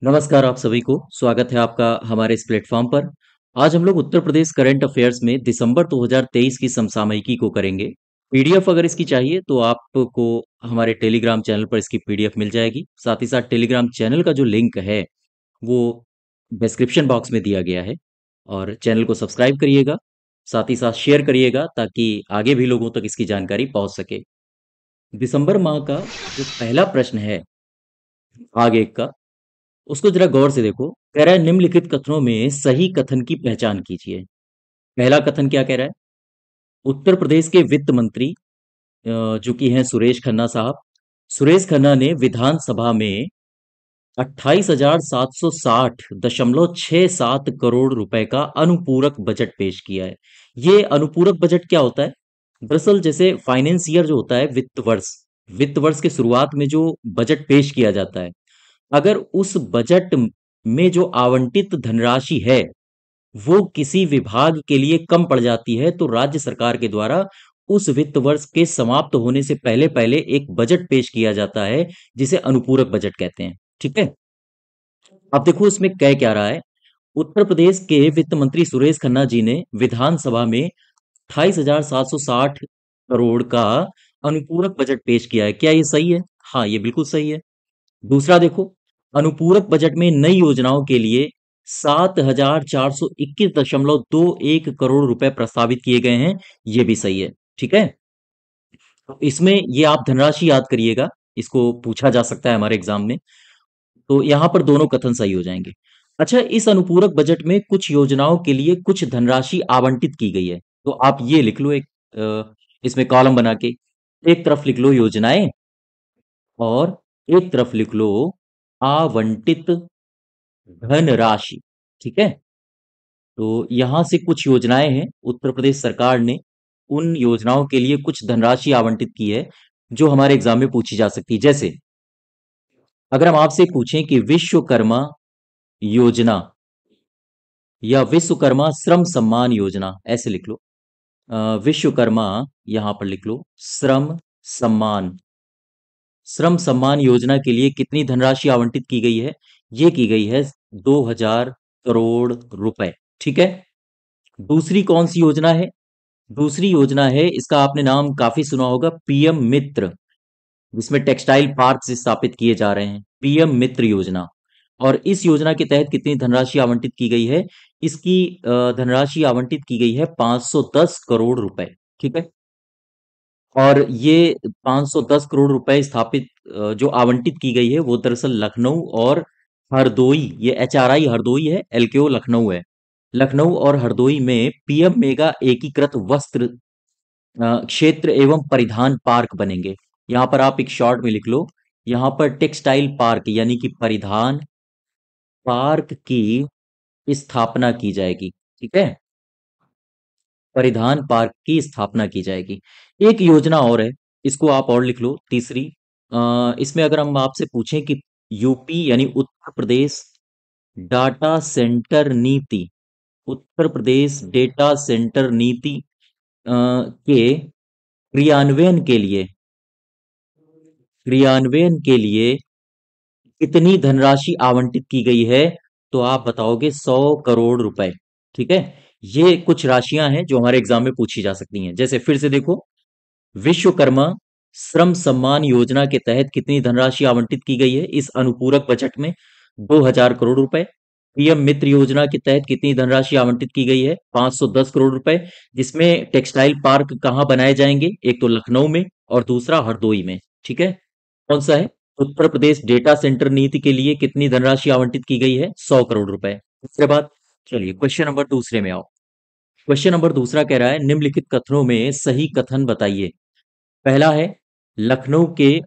नमस्कार आप सभी को, स्वागत है आपका हमारे इस प्लेटफॉर्म पर। आज हम लोग उत्तर प्रदेश करंट अफेयर्स में दिसंबर 2023 की समसामयिकी को करेंगे। पीडीएफ अगर इसकी चाहिए तो आपको हमारे टेलीग्राम चैनल पर इसकी पीडीएफ मिल जाएगी। साथ ही साथ टेलीग्राम चैनल का जो लिंक है वो डिस्क्रिप्शन बॉक्स में दिया गया है और चैनल को सब्सक्राइब करिएगा। साथ ही साथ शेयर करिएगा ताकि आगे भी लोगों तक इसकी जानकारी पहुंच सके। दिसंबर माह का जो पहला प्रश्न है भाग एक का, उसको जरा गौर से देखो। कह रहा है निम्नलिखित कथनों में सही कथन की पहचान कीजिए। पहला कथन क्या कह रहा है? उत्तर प्रदेश के वित्त मंत्री जो कि हैं सुरेश खन्ना साहब। सुरेश खन्ना ने विधानसभा में 28,760.67 करोड़ रुपए का अनुपूरक बजट पेश किया है। ये अनुपूरक बजट क्या होता है? दरअसल जैसे फाइनेंस ईयर जो होता है, वित्त वर्ष के शुरुआत में जो बजट पेश किया जाता है, अगर उस बजट में जो आवंटित धनराशि है वो किसी विभाग के लिए कम पड़ जाती है तो राज्य सरकार के द्वारा उस वित्त वर्ष के समाप्त होने से पहले पहले एक बजट पेश किया जाता है जिसे अनुपूरक बजट कहते हैं। ठीक है। अब देखो इसमें कह क्या रहा है। उत्तर प्रदेश के वित्त मंत्री सुरेश खन्ना जी ने विधानसभा में 28,760 करोड़ का अनुपूरक बजट पेश किया है। क्या ये सही है? हाँ, ये बिल्कुल सही है। दूसरा देखो, अनुपूरक बजट में नई योजनाओं के लिए 7,421.21 करोड़ रुपए प्रस्तावित किए गए हैं। ये भी सही है। ठीक है। तो इसमें ये आप धनराशि याद करिएगा, इसको पूछा जा सकता है हमारे एग्जाम में। तो यहाँ पर दोनों कथन सही हो जाएंगे। अच्छा, इस अनुपूरक बजट में कुछ योजनाओं के लिए कुछ धनराशि आवंटित की गई है। तो आप ये लिख लो एक इसमें कॉलम बना के। एक तरफ लिख लो योजनाएं और एक तरफ लिख लो आवंटित धनराशि। ठीक है। तो यहां से कुछ योजनाएं हैं, उत्तर प्रदेश सरकार ने उन योजनाओं के लिए कुछ धनराशि आवंटित की है जो हमारे एग्जाम में पूछी जा सकती है। जैसे अगर हम आपसे पूछें कि विश्वकर्मा योजना या विश्वकर्मा श्रम सम्मान योजना, ऐसे लिख लो। विश्वकर्मा, यहां पर लिख लो श्रम सम्मान। श्रम सम्मान योजना के लिए कितनी धनराशि आवंटित की गई है? ये की गई है 2,000 करोड़ रुपए। ठीक है। दूसरी कौन सी योजना है? दूसरी योजना है, इसका आपने नाम काफी सुना होगा, पीएम मित्र, जिसमें टेक्सटाइल पार्क स्थापित किए जा रहे हैं, पीएम मित्र योजना। और इस योजना के तहत कितनी धनराशि आवंटित की गई है? इसकी धनराशि आवंटित की गई है 510 करोड़ रुपए। ठीक है। और ये 510 करोड़ रुपए स्थापित जो आवंटित की गई है वो दरअसल लखनऊ और हरदोई, ये एचआरआई हरदोई है, एलकेओ लखनऊ है। लखनऊ और हरदोई में पीएम मेगा एकीकृत वस्त्र क्षेत्र एवं परिधान पार्क बनेंगे। यहाँ पर आप एक शॉर्ट में लिख लो, यहाँ पर टेक्सटाइल पार्क यानी कि परिधान पार्क की स्थापना की जाएगी। ठीक है। परिधान पार्क की स्थापना की जाएगी। एक योजना और है, इसको आप और लिख लो, तीसरी। इसमें अगर हम आपसे पूछें कि यूपी यानी उत्तर प्रदेश डाटा सेंटर नीति, उत्तर प्रदेश डेटा सेंटर नीति के क्रियान्वयन के लिए कितनी धनराशि आवंटित की गई है? तो आप बताओगे 100 करोड़ रुपए। ठीक है। ये कुछ राशियां हैं जो हमारे एग्जाम में पूछी जा सकती हैं। जैसे फिर से देखो, विश्वकर्मा श्रम सम्मान योजना के तहत कितनी धनराशि आवंटित की गई है इस अनुपूरक बजट में? 2,000 करोड़ रुपए। पीएम मित्र योजना के तहत कितनी धनराशि आवंटित की गई है? 510 करोड़ रुपए, जिसमें टेक्सटाइल पार्क कहाँ बनाए जाएंगे? एक तो लखनऊ में और दूसरा हरदोई में। ठीक है। कौन सा है? उत्तर प्रदेश डेटा सेंटर नीति के लिए कितनी धनराशि आवंटित की गई है? 100 करोड़ रुपए। उसके बाद चलिए क्वेश्चन नंबर दूसरे में आओ। क्वेश्चन नंबर दूसरा कह रहा है निम्नलिखित कथनों में सही कथन बताइए। पहला है, लखनऊ के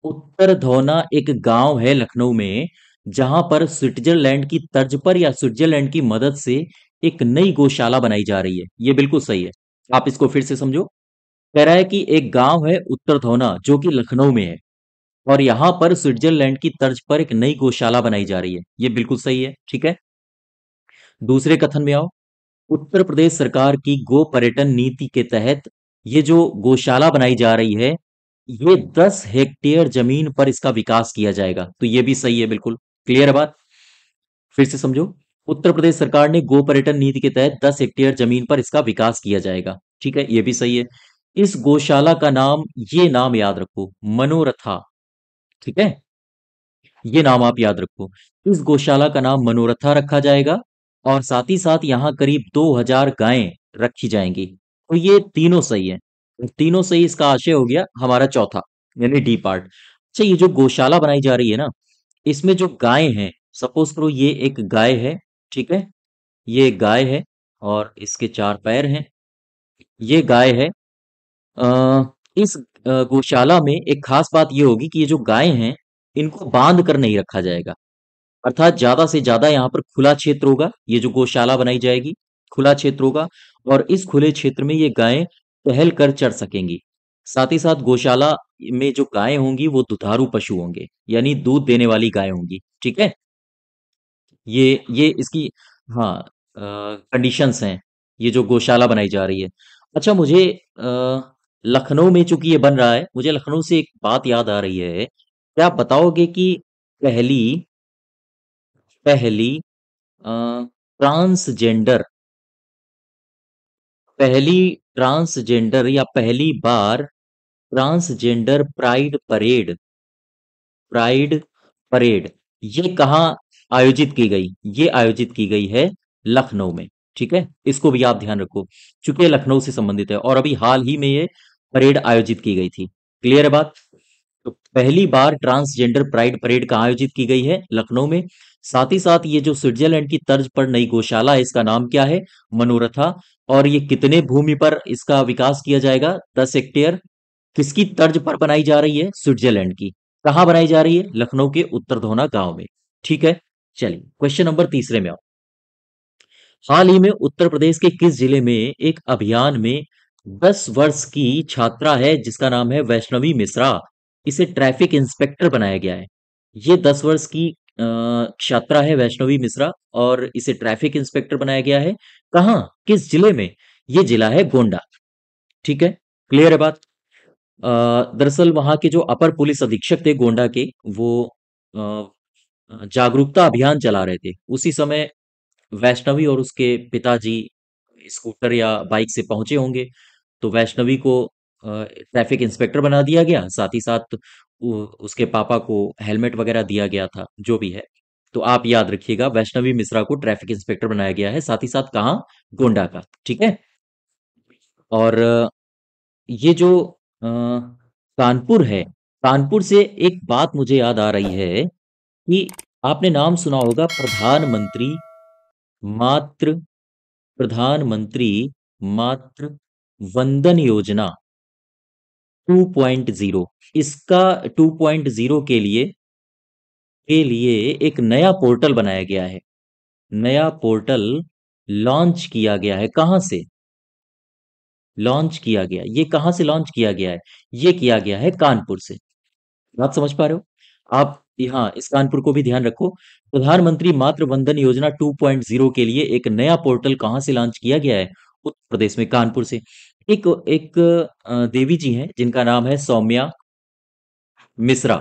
उत्तर धौना एक गांव है लखनऊ में जहां पर स्विट्जरलैंड की तर्ज पर या स्विट्जरलैंड की मदद से एक नई गौशाला बनाई जा रही है। ये बिल्कुल सही है। आप इसको फिर से समझो। कह रहा है कि एक गांव है उत्तर धौना जो कि लखनऊ में है और यहां पर स्विट्जरलैंड की तर्ज पर एक नई गौशाला बनाई जा रही है। ये बिल्कुल सही है। ठीक है। दूसरे कथन में आओ। उत्तर प्रदेश सरकार की गो पर्यटन नीति के तहत ये जो गौशाला बनाई जा रही है, ये 10 हेक्टेयर जमीन पर इसका विकास किया जाएगा। तो ये भी सही है बिल्कुल। क्लियर है बात? फिर से समझो। उत्तर प्रदेश सरकार ने गो पर्यटन नीति के तहत 10 हेक्टेयर जमीन पर इसका विकास किया जाएगा। ठीक है, ये भी सही है। इस गौशाला का नाम, ये नाम याद रखो, मनोरथा। ठीक है, ये नाम आप याद रखो। इस गौशाला का नाम मनोरथा रखा जाएगा, और साथ ही साथ यहाँ करीब 2000 गायें रखी जाएंगी। तो ये तीनों सही है, तीनों सही। इसका आशय हो गया हमारा चौथा, यानी डी पार्ट। अच्छा, ये जो गौशाला बनाई जा रही है ना, इसमें जो गायें हैं, सपोज करो ये एक गाय है। ठीक है, ये एक गाय है और इसके 4 पैर हैं। ये गाय है। इस गौशाला में एक खास बात ये होगी कि ये जो गायें हैं, इनको बांध कर नहीं रखा जाएगा। अर्थात ज्यादा से ज्यादा यहाँ पर खुला क्षेत्र होगा। ये जो गौशाला बनाई जाएगी, खुला क्षेत्र होगा, और इस खुले क्षेत्र में ये गायें टहल कर चर सकेंगी। साथ ही साथ गौशाला में जो गायें होंगी वो दुधारू पशु होंगे, यानी दूध देने वाली गायें होंगी। ठीक है, ये इसकी, हाँ, कंडीशंस हैं, ये जो गौशाला बनाई जा रही है। अच्छा, मुझे लखनऊ में चूंकि ये बन रहा है, मुझे लखनऊ से एक बात याद आ रही है। क्या आप बताओगे कि पहली पहली ट्रांसजेंडर पहली ट्रांसजेंडर या पहली बार ट्रांसजेंडर प्राइड परेड ये कहाँ आयोजित की गई? ये आयोजित की गई है लखनऊ में। ठीक है, इसको भी आप ध्यान रखो, क्योंकि ये लखनऊ से संबंधित है और अभी हाल ही में ये परेड आयोजित की गई थी। क्लियर है बात? तो पहली बार ट्रांसजेंडर प्राइड परेड कहाँ आयोजित की गई है? लखनऊ में। साथ ही साथ ये जो स्विट्जरलैंड की तर्ज पर नई गौशाला है, इसका नाम क्या है? मनोरथा। और ये कितने भूमि पर इसका विकास किया जाएगा? 10 हेक्टेयर। किसकी तर्ज पर बनाई जा रही है? स्विट्जरलैंड की। कहाँ बनाई जा रही है? लखनऊ के उत्तरधोना गांव में। ठीक है, चलिए क्वेश्चन नंबर तीसरे में आओ। हाल ही में उत्तर प्रदेश के किस जिले में एक अभियान में 10 वर्ष की छात्रा है जिसका नाम है वैष्णवी मिश्रा, इसे ट्रैफिक इंस्पेक्टर बनाया गया है? ये 10 वर्ष की छात्रा है वैष्णवी मिश्रा, और इसे ट्रैफिक इंस्पेक्टर बनाया गया है। कहाँ, किस जिले में? ये जिला है गोंडा। ठीक है, क्लियर है बात? दरअसल वहां के जो अपर पुलिस अधीक्षक थे गोंडा के, वो जागरूकता अभियान चला रहे थे। उसी समय वैष्णवी और उसके पिताजी स्कूटर या बाइक से पहुंचे होंगे, तो वैष्णवी को ट्रैफिक इंस्पेक्टर बना दिया गया। साथ ही साथ उसके पापा को हेलमेट वगैरह दिया गया था, जो भी है। तो आप याद रखिएगा, वैष्णवी मिश्रा को ट्रैफिक इंस्पेक्टर बनाया गया है, साथ ही साथ कहाँ? गोंडा का। ठीक है, और ये जो कानपुर है, कानपुर से एक बात मुझे याद आ रही है कि आपने नाम सुना होगा मातृ प्रधानमंत्री मातृ वंदन योजना 2.0। इसका 2.0 के लिए एक नया पोर्टल बनाया गया है। नया पोर्टल लॉन्च किया गया है। कहाँ से लॉन्च किया गया? ये कहाँ से लॉन्च किया गया है? ये किया गया है कानपुर से। बात समझ पा रहे हो आप? हाँ, इस कानपुर को भी ध्यान रखो। प्रधानमंत्री मातृ वंदन योजना 2.0 के लिए एक नया पोर्टल कहाँ से लॉन्च किया गया है? उत्तर प्रदेश में, कानपुर से। एक एक देवी जी हैं जिनका नाम है सौम्या मिश्रा।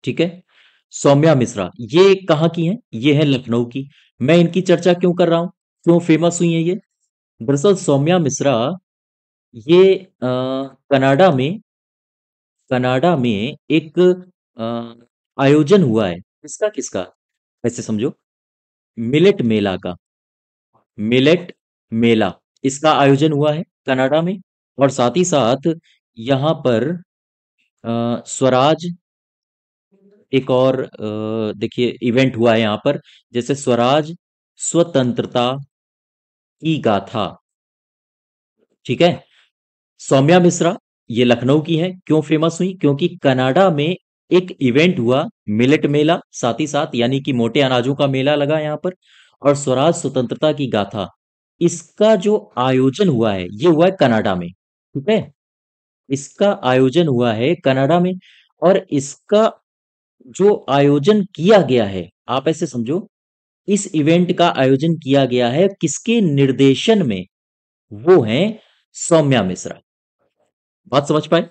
ठीक है, सौम्या मिश्रा, ये कहाँ की हैं? ये है लखनऊ की। मैं इनकी चर्चा क्यों कर रहा हूँ, क्यों फेमस हुई है ये? दरअसल सौम्या मिश्रा, ये कनाडा में एक आयोजन हुआ है। किसका किसका? ऐसे समझो, मिलेट मेला का। मिलेट मेला, इसका आयोजन हुआ है कनाडा में। और साथ ही साथ यहाँ पर स्वराज, एक और देखिए इवेंट हुआ है यहाँ पर, जैसे स्वराज स्वतंत्रता की गाथा। ठीक है, सौम्या मिश्रा ये लखनऊ की है। क्यों फेमस हुई? क्योंकि कनाडा में एक इवेंट हुआ, मिलेट मेला, साथ ही साथ यानी कि मोटे अनाजों का मेला लगा यहाँ पर। और स्वराज स्वतंत्रता की गाथा, इसका जो आयोजन हुआ है, ये हुआ है कनाडा में। ठीक है, इसका आयोजन हुआ है कनाडा में। और इसका जो आयोजन किया गया है, आप ऐसे समझो, इस इवेंट का आयोजन किया गया है किसके निर्देशन में? वो है सौम्या मिश्रा। बात समझ पाए?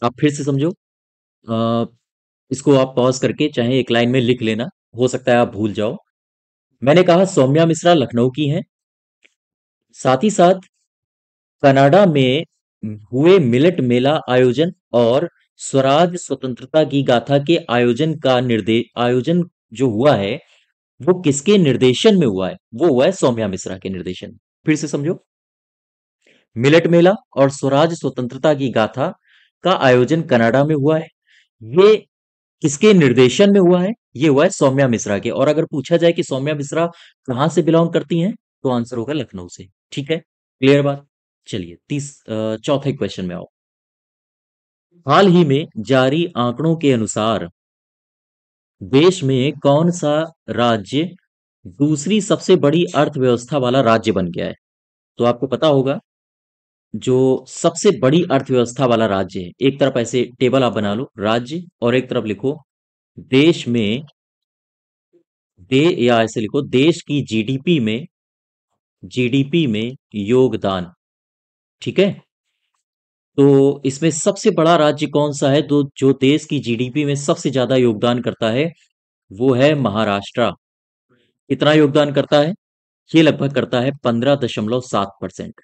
आप फिर से समझो। इसको आप पॉज करके चाहे एक लाइन में लिख लेना, हो सकता है आप भूल जाओ। मैंने कहा सौम्या मिश्रा लखनऊ की हैं। साथ ही साथ कनाडा में हुए मिलेट मेला आयोजन और स्वराज स्वतंत्रता की गाथा के आयोजन जो हुआ है वो किसके निर्देशन में हुआ है? वो हुआ है सौम्या मिश्रा के निर्देशन में। फिर से समझो, मिलेट मेला और स्वराज स्वतंत्रता की गाथा का आयोजन कनाडा में हुआ है। ये किसके निर्देशन में हुआ है? ये हुआ है सौम्या मिश्रा के। और अगर पूछा जाए कि सौम्या मिश्रा कहाँ से बिलोंग करती हैं, तो आंसर होगा लखनऊ से। ठीक है, क्लियर बात। चलिए चौथे क्वेश्चन में आओ। हाल ही में जारी आंकड़ों के अनुसार देश में कौन सा राज्य दूसरी सबसे बड़ी अर्थव्यवस्था वाला राज्य बन गया है? तो आपको पता होगा जो सबसे बड़ी अर्थव्यवस्था वाला राज्य है, एक तरफ ऐसे टेबल आप बना लो राज्य और एक तरफ लिखो देश में, या ऐसे लिखो देश की जीडीपी में योगदान। ठीक है, तो इसमें सबसे बड़ा राज्य कौन सा है तो जो देश की जीडीपी में सबसे ज्यादा योगदान करता है वो है महाराष्ट्र। कितना योगदान करता है? ये लगभग करता है 15.7%।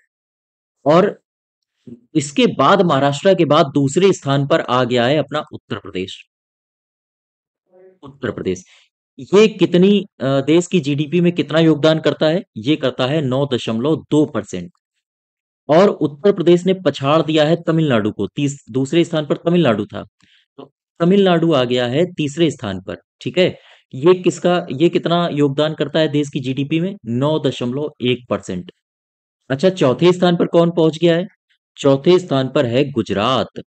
और इसके बाद महाराष्ट्र के बाद दूसरे स्थान पर आ गया है अपना उत्तर प्रदेश। उत्तर प्रदेश ये देश की जीडीपी में कितना योगदान करता है? ये करता है 9.2%। और उत्तर प्रदेश ने पछाड़ दिया है तमिलनाडु को। दूसरे स्थान पर तमिलनाडु था, तो तमिलनाडु आ गया है तीसरे स्थान पर। ठीक है, ये कितना योगदान करता है देश की जीडीपी में? 9.1%। अच्छा, चौथे स्थान पर कौन पहुंच गया है? चौथे स्थान पर है गुजरात।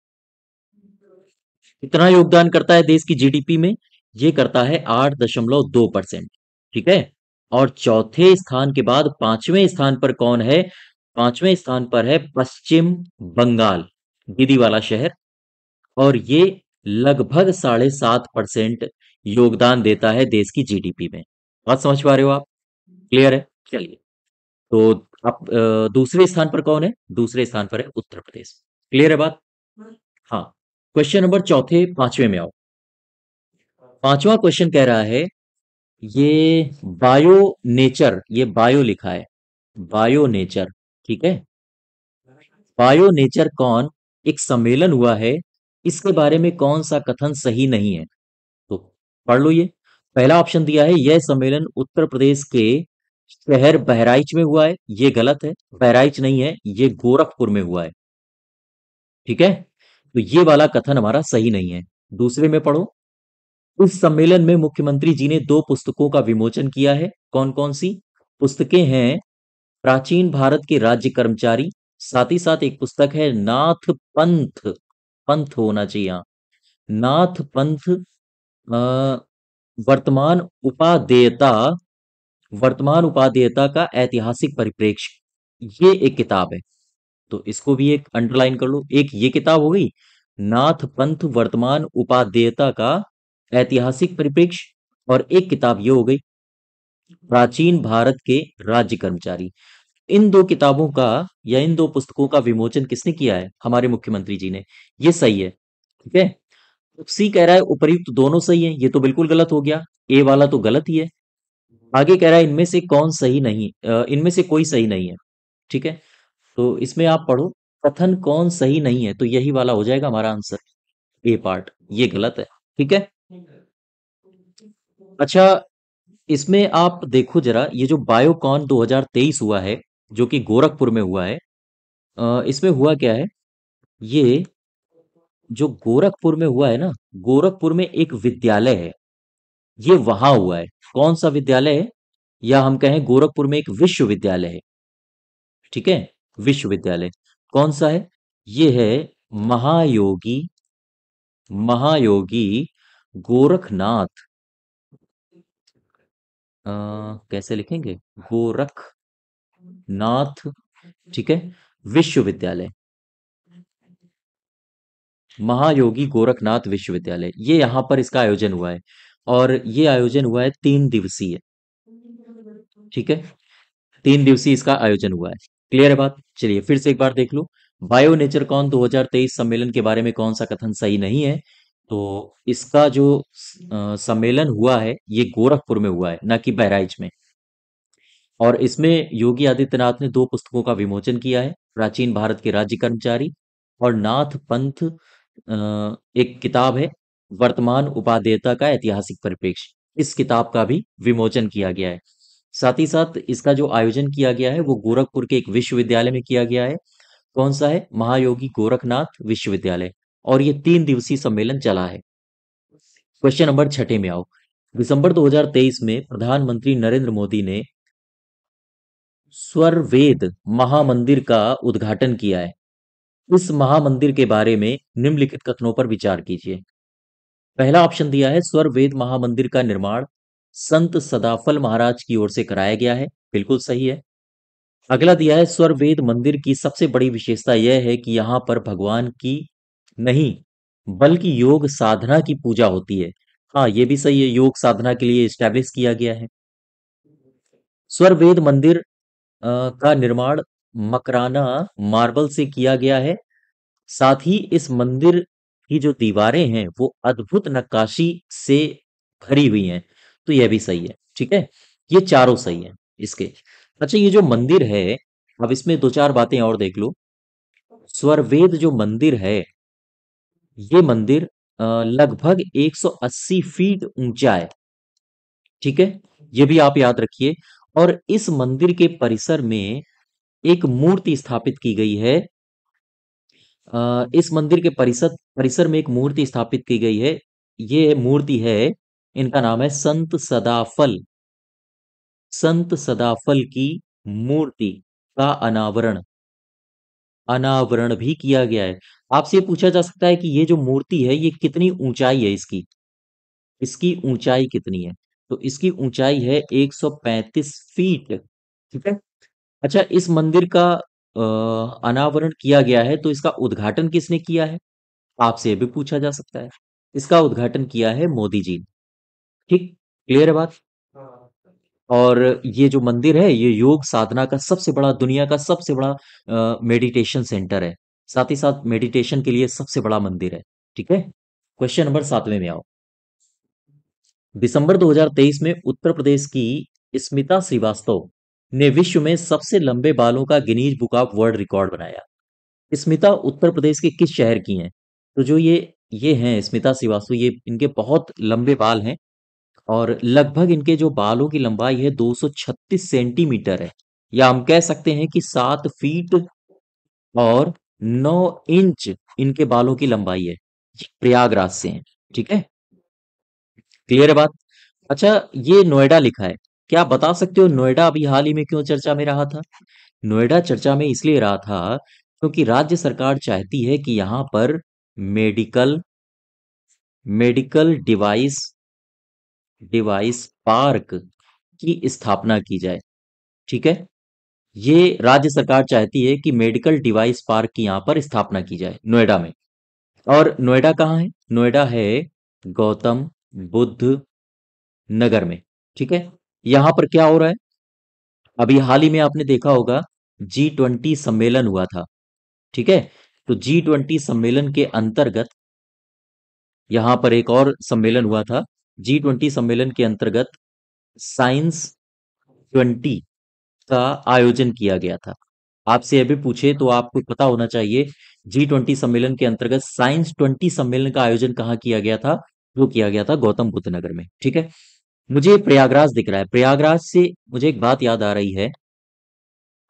कितना योगदान करता है देश की जीडीपी में? ये करता है 8.2%। ठीक है, और चौथे स्थान के बाद पांचवें स्थान पर कौन है? पांचवें स्थान पर है पश्चिम बंगाल, गिदी वाला शहर। और ये लगभग 7.5% योगदान देता है देश की जीडीपी में। बात समझ पा रहे हो आप? क्लियर है? चलिए, तो अब दूसरे स्थान पर कौन है? दूसरे स्थान पर है उत्तर प्रदेश। क्लियर है बात? हाँ। क्वेश्चन नंबर चौथे पांचवे में आओ। पांचवा क्वेश्चन कह रहा है ये बायो नेचर, ये बायो लिखा है, बायो नेचर। ठीक है, बायो नेचर कौन एक सम्मेलन हुआ है, इसके बारे में कौन सा कथन सही नहीं है? तो पढ़ लो ये। पहला ऑप्शन दिया है यह सम्मेलन उत्तर प्रदेश के शहर बहराइच में हुआ है। ये गलत है, बहराइच नहीं है, ये गोरखपुर में हुआ है। ठीक है, तो ये वाला कथन हमारा सही नहीं है। दूसरे में पढ़ो, इस सम्मेलन में मुख्यमंत्री जी ने दो पुस्तकों का विमोचन किया है। कौन कौन सी पुस्तकें हैं? प्राचीन भारत के राज्य कर्मचारी, साथ ही साथ एक पुस्तक है नाथ पंथ, पंथ होना चाहिए यहाँ, नाथ पंथ, अ, वर्तमान उपादेयता, वर्तमान उपादेयता का ऐतिहासिक परिप्रेक्ष्य, ये एक किताब है। तो इसको भी एक अंडरलाइन कर लो। एक ये किताब हो गई नाथ पंथ वर्तमान उपादेयता का ऐतिहासिक परिप्रेक्ष्य, और एक किताब ये हो गई प्राचीन भारत के राज्य कर्मचारी। इन दो किताबों का या इन दो पुस्तकों का विमोचन किसने किया है? हमारे मुख्यमंत्री जी ने। ये सही है। ठीक है, तो सी कह रहा है उपर्युक्त दोनों सही है, ये तो बिल्कुल गलत हो गया, ए वाला तो गलत ही है। आगे कह रहा है इनमें से कौन सही नहीं, इनमें से कोई सही नहीं है। ठीक है, तो इसमें आप पढ़ो कथन कौन सही नहीं है, तो यही वाला हो जाएगा हमारा आंसर, ए पार्ट, ये गलत है। ठीक है, अच्छा, इसमें आप देखो जरा ये जो बायोकॉन 2023 हुआ है जो कि गोरखपुर में हुआ है, इसमें हुआ क्या है? ये जो गोरखपुर में हुआ है ना, गोरखपुर में एक विद्यालय है, ये वहां हुआ है। कौन सा विद्यालय है? या हम कहें गोरखपुर में एक विश्वविद्यालय है। ठीक है, विश्वविद्यालय कौन सा है? ये है महायोगी, महायोगी गोरखनाथ, कैसे लिखेंगे? गोरखनाथ, ठीक है, विश्वविद्यालय, महायोगी गोरखनाथ विश्वविद्यालय, ये यहाँ पर इसका आयोजन हुआ है। और ये आयोजन हुआ है 3 दिवसीय। ठीक है, 3 दिवसीय इसका आयोजन हुआ है। क्लियर है बात? चलिए फिर से एक बार देख लो। बायो नेचर कॉन 2023 सम्मेलन के बारे में कौन सा कथन सही नहीं है? तो इसका जो सम्मेलन हुआ है ये गोरखपुर में हुआ है, ना कि बहराइच में। और इसमें योगी आदित्यनाथ ने दो पुस्तकों का विमोचन किया है, प्राचीन भारत के राज्य कर्मचारी और नाथ पंथ, एक किताब है, वर्तमान उपादेयता का ऐतिहासिक परिप्रेक्ष्य। इस किताब का भी विमोचन किया गया है। साथ ही साथ इसका जो आयोजन किया गया है वो गोरखपुर के एक विश्वविद्यालय में किया गया है। कौन सा है? महायोगी गोरखनाथ विश्वविद्यालय। और ये 3 दिवसीय सम्मेलन चला है। क्वेश्चन नंबर छठे में आओ। दिसंबर 2023 में प्रधानमंत्री नरेंद्र मोदी ने स्वरवेद महामंदिर का उद्घाटन किया है। इस महामंदिर के बारे में निम्नलिखित कथनों पर विचार कीजिए। पहला ऑप्शन दिया है, स्वरवेद महामंदिर का निर्माण संत सदाफल महाराज की ओर से कराया गया है। बिल्कुल सही है। अगला दिया है, स्वरवेद मंदिर की सबसे बड़ी विशेषता यह है कि यहाँ पर भगवान की नहीं बल्कि योग साधना की पूजा होती है। हाँ, ये भी सही है, योग साधना के लिए स्टैब्लिश किया गया है। स्वरवेद मंदिर का निर्माण मकराना मार्बल से किया गया है। साथ ही इस मंदिर की जो दीवारें हैं वो अद्भुत नक्काशी से भरी हुई हैं। तो यह भी सही है। ठीक है, ये चारों सही है इसके। अच्छा, ये जो मंदिर है, अब इसमें दो चार बातें और देख लो। स्वरवेद जो मंदिर है, ये मंदिर लगभग 180 फीट ऊंचा है। ठीक है, ये भी आप याद रखिए। और इस मंदिर के परिसर में एक मूर्ति स्थापित की गई है। इस मंदिर के परिसर परिसर में एक मूर्ति स्थापित की गई है। ये मूर्ति है, इनका नाम है संत सदाफल की मूर्ति का अनावरण भी किया गया है। आपसे ये पूछा जा सकता है कि ये जो मूर्ति है ये कितनी ऊंचाई है, इसकी इसकी ऊंचाई कितनी है? तो इसकी ऊंचाई है 135 फीट। ठीक है। अच्छा, इस मंदिर का अनावरण किया गया है, तो इसका उद्घाटन किसने किया है? आपसे ये भी पूछा जा सकता है। इसका उद्घाटन किया है मोदी जी ने। ठीक, क्लियर है बात? और ये जो मंदिर है ये योग साधना का सबसे बड़ा, दुनिया का सबसे बड़ा मेडिटेशन सेंटर है। साथ ही साथ मेडिटेशन के लिए सबसे बड़ा मंदिर है। ठीक है। क्वेश्चन नंबर 7वें में आओ। दिसंबर 2023 में उत्तर प्रदेश की स्मिता श्रीवास्तव ने विश्व में सबसे लंबे बालों का Guinness book of world record बनाया। स्मिता उत्तर प्रदेश के किस शहर की हैं? तो जो ये हैं स्मिता श्रीवास्तव, ये इनके बहुत लंबे बाल हैं। और लगभग इनके जो बालों की लंबाई है 236 सेंटीमीटर है, या हम कह सकते हैं कि 7 फीट और 9 इंच इनके बालों की लंबाई है। ये प्रयागराज से हैं। ठीक है, क्लियर है बात? अच्छा, ये नोएडा लिखा है। क्या आप बता सकते हो नोएडा अभी हाल ही में क्यों चर्चा में रहा था? नोएडा चर्चा में इसलिए रहा था क्योंकि राज्य सरकार चाहती है कि यहाँ पर मेडिकल मेडिकल डिवाइस पार्क की स्थापना की जाए। ठीक है, ये राज्य सरकार चाहती है कि मेडिकल डिवाइस पार्क की यहाँ पर स्थापना की जाए नोएडा में। और नोएडा कहाँ है? नोएडा है गौतम बुद्ध नगर में। ठीक है, यहाँ पर क्या हो रहा है? अभी हाल ही में आपने देखा होगा, G20 सम्मेलन हुआ था। ठीक है, तो G20 सम्मेलन के अंतर्गत यहाँ पर एक और सम्मेलन हुआ था। G20 सम्मेलन के अंतर्गत साइंस 20 का आयोजन किया गया था। आपसे यह भी पूछे तो आपको पता होना चाहिए, G20 सम्मेलन के अंतर्गत साइंस 20 सम्मेलन का आयोजन कहाँ किया गया था? वो किया गया था गौतम बुद्ध नगर में। ठीक है, मुझे प्रयागराज दिख रहा है। प्रयागराज से मुझे एक बात याद आ रही है।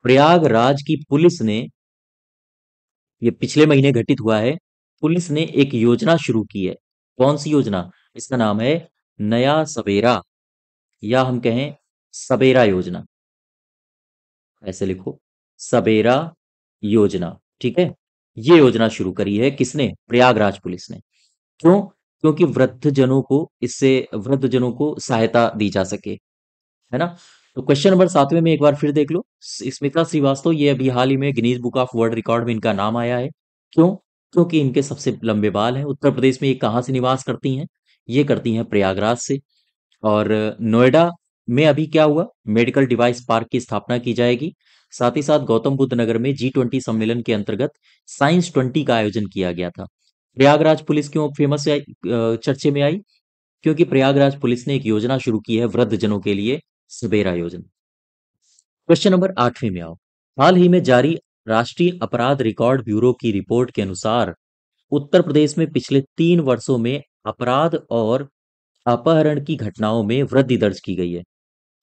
प्रयागराज की पुलिस ने, ये पिछले महीने घटित हुआ है, पुलिस ने एक योजना शुरू की है। कौन सी योजना? इसका नाम है नया सवेरा, या हम कहें सवेरा योजना। ऐसे लिखो, सवेरा योजना। ठीक है, ये योजना शुरू करी है किसने? प्रयागराज पुलिस ने। क्यों? क्योंकि वृद्धजनों को सहायता दी जा सके, है ना? तो क्वेश्चन नंबर 7वें में एक बार फिर देख लो। स्मिता श्रीवास्तव, ये अभी हाल ही में Guinness book of world record में इनका नाम आया है। क्यों? क्योंकि इनके सबसे लंबे बाल हैं। उत्तर प्रदेश में ये कहाँ से निवास करती हैं? ये करती हैं प्रयागराज से। और नोएडा में अभी क्या हुआ? मेडिकल डिवाइस पार्क की स्थापना की जाएगी। साथ ही साथ गौतम बुद्ध नगर में G20 सम्मेलन के अंतर्गत साइंस 20 का आयोजन किया गया था। प्रयागराज पुलिस क्यों फेमस है, चर्चे में आई? क्योंकि प्रयागराज पुलिस ने एक योजना शुरू की है वृद्ध जनों के लिए, सवेरा योजना। क्वेश्चन नंबर 8वें में आओ। हाल ही में जारी राष्ट्रीय अपराध रिकॉर्ड ब्यूरो की रिपोर्ट के अनुसार उत्तर प्रदेश में पिछले 3 वर्षों में अपराध और अपहरण की घटनाओं में वृद्धि दर्ज की गई है।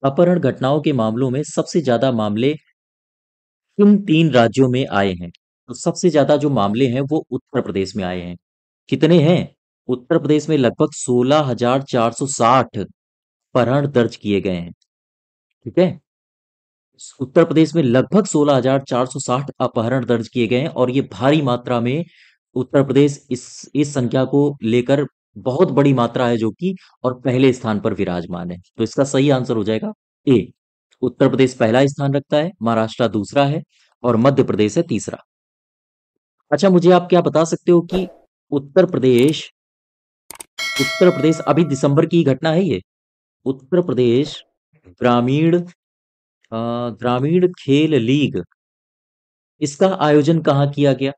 अपहरण घटनाओं के मामलों में सबसे ज्यादा मामले किन 3 राज्यों में आए हैं? तो सबसे ज्यादा जो मामले हैं वो उत्तर प्रदेश में आए हैं। कितने हैं? उत्तर प्रदेश में लगभग 16,460 अपहरण दर्ज किए गए हैं। ठीक है। उत्तर प्रदेश में लगभग 16,460 अपहरण दर्ज किए गए हैं और ये भारी मात्रा में उत्तर प्रदेश इस संख्या को लेकर बहुत बड़ी मात्रा है जो कि और पहले स्थान पर विराजमान है। तो इसका सही आंसर हो जाएगा ए। उत्तर प्रदेश पहला स्थान रखता है, महाराष्ट्र दूसरा है और मध्य प्रदेश है तीसरा। अच्छा, मुझे आप क्या बता सकते हो कि उत्तर प्रदेश उत्तर प्रदेश अभी दिसंबर की घटना है ये। उत्तर प्रदेश ग्रामीण ग्रामीण खेल लीग, इसका आयोजन कहाँ किया गया?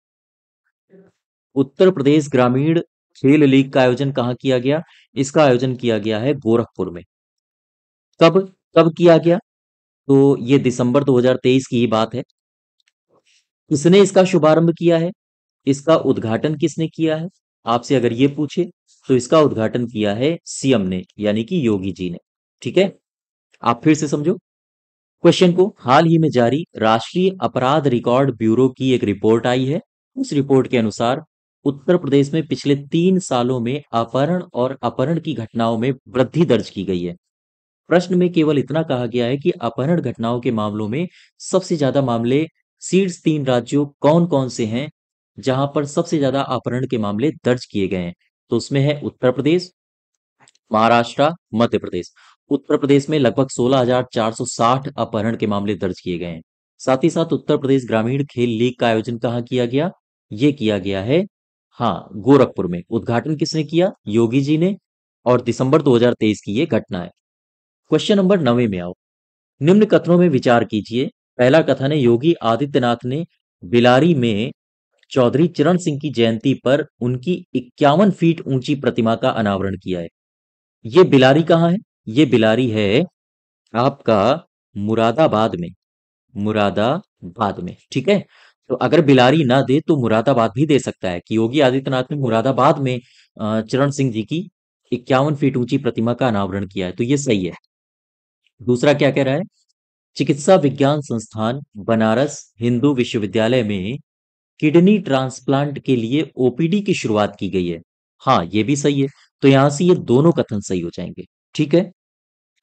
उत्तर प्रदेश ग्रामीण खेल लीग का आयोजन कहाँ किया गया? इसका आयोजन किया गया है गोरखपुर में। कब कब किया गया? तो ये दिसंबर 2023 की ही बात है। किसने इसका शुभारंभ किया है? इसका उद्घाटन किसने किया है? आपसे अगर ये पूछे तो इसका उद्घाटन किया है सीएम ने, यानी कि योगी जी ने। ठीक है। आप फिर से समझो क्वेश्चन को। हाल ही में जारी राष्ट्रीय अपराध रिकॉर्ड ब्यूरो की एक रिपोर्ट आई है। उस रिपोर्ट के अनुसार उत्तर प्रदेश में पिछले 3 सालों में अपहरण और अपहरण की घटनाओं में वृद्धि दर्ज की गई है। प्रश्न में केवल इतना कहा गया है कि अपहरण घटनाओं के मामलों में सबसे ज्यादा मामले शीर्ष 3 राज्यों कौन कौन से हैं जहां पर सबसे ज्यादा अपहरण के मामले दर्ज किए गए हैं? तो उसमें है उत्तर प्रदेश, महाराष्ट्र, मध्य प्रदेश। उत्तर प्रदेश में लगभग 16,460 अपहरण के मामले दर्ज किए गए हैं। साथ ही साथ उत्तर प्रदेश ग्रामीण खेल लीग का आयोजन कहाँ किया गया? ये किया गया है, हाँ, गोरखपुर में। उद्घाटन किसने किया? योगी जी ने। और दिसंबर 2023 की ये घटना है। क्वेश्चन नंबर 9 में आओ। निम्न कथनों में विचार कीजिए। पहला कथन है योगी आदित्यनाथ ने बिलारी में चौधरी चरण सिंह की जयंती पर उनकी 51 फीट ऊंची प्रतिमा का अनावरण किया है। ये बिलारी कहाँ है? ये बिलारी है आपका मुरादाबाद में। मुरादाबाद में, ठीक है। तो अगर बिलारी ना दे तो मुरादाबाद भी दे सकता है कि योगी आदित्यनाथ ने मुरादाबाद में चरण सिंह जी की 51 फीट ऊंची प्रतिमा का अनावरण किया है, तो ये सही है। दूसरा क्या कह रहा है? चिकित्सा विज्ञान संस्थान बनारस हिंदू विश्वविद्यालय में किडनी ट्रांसप्लांट के लिए ओपीडी की शुरुआत की गई है। हाँ, ये भी सही है। तो यहां से ये दोनों कथन सही हो जाएंगे। ठीक है।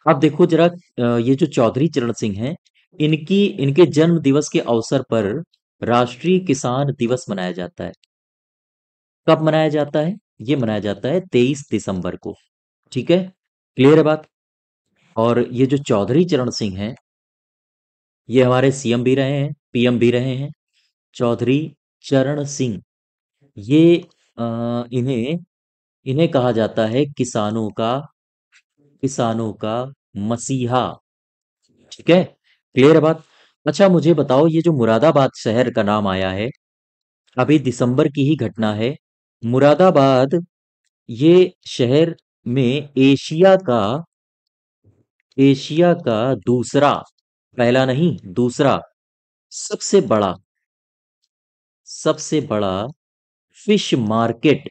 अब देखो जरा, ये जो चौधरी चरण सिंह हैं, इनकी इनके जन्म दिवस के अवसर पर राष्ट्रीय किसान दिवस मनाया जाता है। कब मनाया जाता है? ये मनाया जाता है 23 दिसंबर को। ठीक है। क्लियर है बात? और ये जो चौधरी चरण सिंह हैं, ये हमारे सीएम भी रहे हैं, पीएम भी रहे हैं। चौधरी चरण सिंह, ये इन्हें इन्हें कहा जाता है किसानों का मसीहा। ठीक है। क्लियर है बात? अच्छा, मुझे बताओ ये जो मुरादाबाद शहर का नाम आया है, अभी दिसंबर की ही घटना है। मुरादाबाद, ये शहर में एशिया का दूसरा, पहला नहीं दूसरा, सबसे बड़ा सबसे बड़ा फिश मार्केट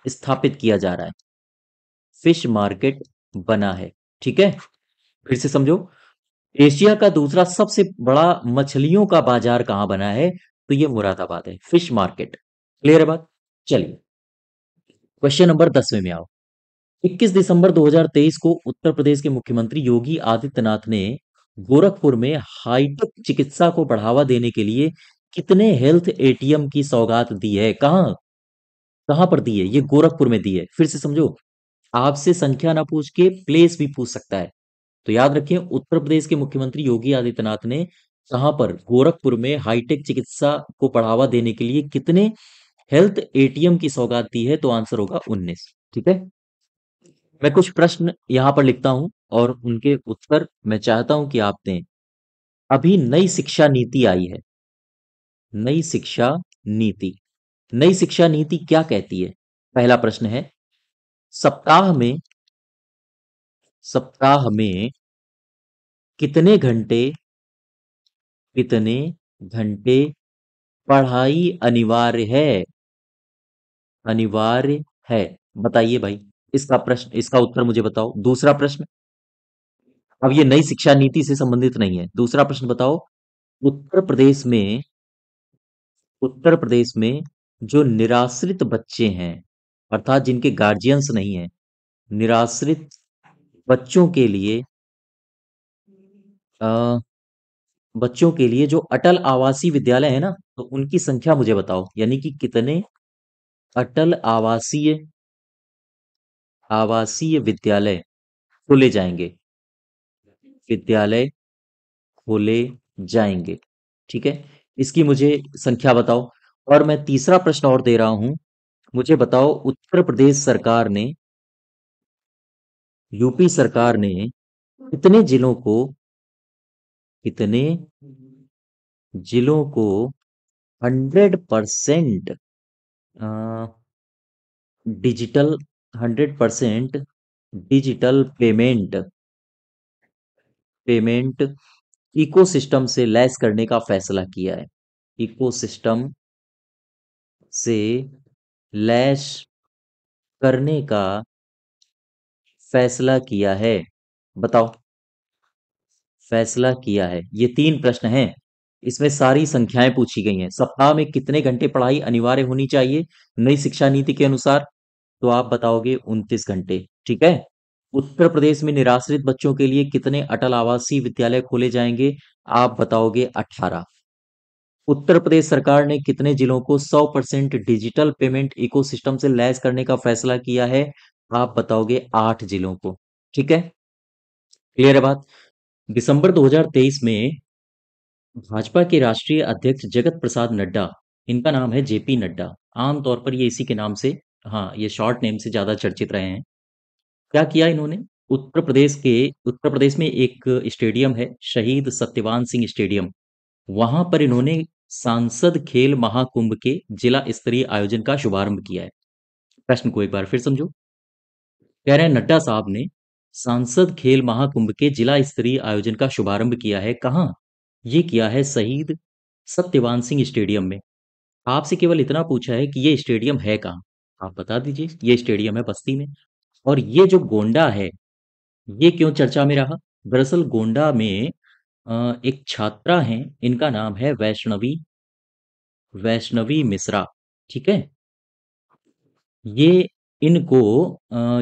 स्थापित किया जा रहा है। फिश मार्केट बना है। ठीक है। फिर से समझो, एशिया का दूसरा सबसे बड़ा मछलियों का बाजार कहां बना है? तो ये मुरादाबाद है, फिश मार्केट। क्लियर है बात? चलिए क्वेश्चन नंबर 10वें में आओ। 21 दिसंबर 2023 को उत्तर प्रदेश के मुख्यमंत्री योगी आदित्यनाथ ने गोरखपुर में हाईटेक चिकित्सा को बढ़ावा देने के लिए कितने हेल्थ एटीएम की सौगात दी है? कहाँ कहाँ पर दी है? ये गोरखपुर में दी है। फिर से समझो, आपसे संख्या ना पूछ के प्लेस भी पूछ सकता है। तो याद रखें, उत्तर प्रदेश के मुख्यमंत्री योगी आदित्यनाथ ने कहां पर, गोरखपुर में हाईटेक चिकित्सा को बढ़ावा देने के लिए कितने हेल्थ एटीएम की सौगात दी है? तो आंसर होगा 19। ठीक है। मैं कुछ प्रश्न यहां पर लिखता हूं और उनके उत्तर मैं चाहता हूं कि आप दें। अभी नई शिक्षा नीति आई है। नई शिक्षा नीति, नई शिक्षा नीति क्या कहती है? पहला प्रश्न है, सप्ताह में सप्ताह में कितने घंटे कितने घंटे पढ़ाई अनिवार्य है? बताइए भाई। इसका उत्तर मुझे बताओ। दूसरा प्रश्न, अब ये नई शिक्षा नीति से संबंधित नहीं है। दूसरा प्रश्न बताओ, उत्तर प्रदेश में उत्तर प्रदेश में जो निराश्रित बच्चे हैं, अर्थात जिनके गार्जियंस नहीं है, निराश्रित बच्चों के लिए अ, बच्चों के लिए जो अटल आवासीय विद्यालय है ना, तो उनकी संख्या मुझे बताओ। यानी कि कितने अटल आवासीय विद्यालय खोले जाएंगे, विद्यालय खोले जाएंगे। ठीक है, इसकी मुझे संख्या बताओ। और मैं तीसरा प्रश्न और दे रहा हूं, मुझे बताओ, यूपी सरकार ने कितने कितने जिलों को 100% डिजिटल 100% डिजिटल पेमेंट इकोसिस्टम से लैस करने का फैसला किया है? इकोसिस्टम से लैस करने का फैसला किया है, बताओ। फैसला किया है, ये तीन प्रश्न हैं। इसमें सारी संख्याएं पूछी गई हैं। सप्ताह में कितने घंटे पढ़ाई अनिवार्य होनी चाहिए नई शिक्षा नीति के अनुसार? तो आप बताओगे 29 घंटे। ठीक है। उत्तर प्रदेश में निराश्रित बच्चों के लिए कितने अटल आवासीय विद्यालय खोले जाएंगे? आप बताओगे 18। उत्तर प्रदेश सरकार ने कितने जिलों को 100% डिजिटल पेमेंट इकोसिस्टम से लैस करने का फैसला किया है? आप बताओगे 8 जिलों को। ठीक है, क्लियर है बात? दिसंबर 2023 में भाजपा के राष्ट्रीय अध्यक्ष जगत प्रसाद नड्डा, इनका नाम है जेपी नड्डा, आमतौर पर ये इसी के नाम से, हाँ, ये शॉर्ट नेम से ज्यादा चर्चित रहे हैं। क्या किया इन्होंने? उत्तर प्रदेश में एक स्टेडियम है, शहीद सत्यवान सिंह स्टेडियम, वहां पर इन्होंने सांसद खेल महाकुंभ के जिला स्तरीय आयोजन का शुभारंभ किया है। प्रश्न को एक बार फिर समझो। कह रहे हैं नड्डा साहब ने सांसद खेल महाकुंभ के जिला स्तरीय आयोजन का शुभारंभ किया है। कहाँ? ये किया है शहीद सत्यवान सिंह स्टेडियम में। आपसे केवल इतना पूछा है कि ये स्टेडियम है कहाँ, आप बता दीजिए। ये स्टेडियम है बस्ती में। और ये जो गोंडा है, ये क्यों चर्चा में रहा? दरअसल गोंडा में एक छात्रा हैं, इनका नाम है वैष्णवी मिश्रा। ठीक है, ये इनको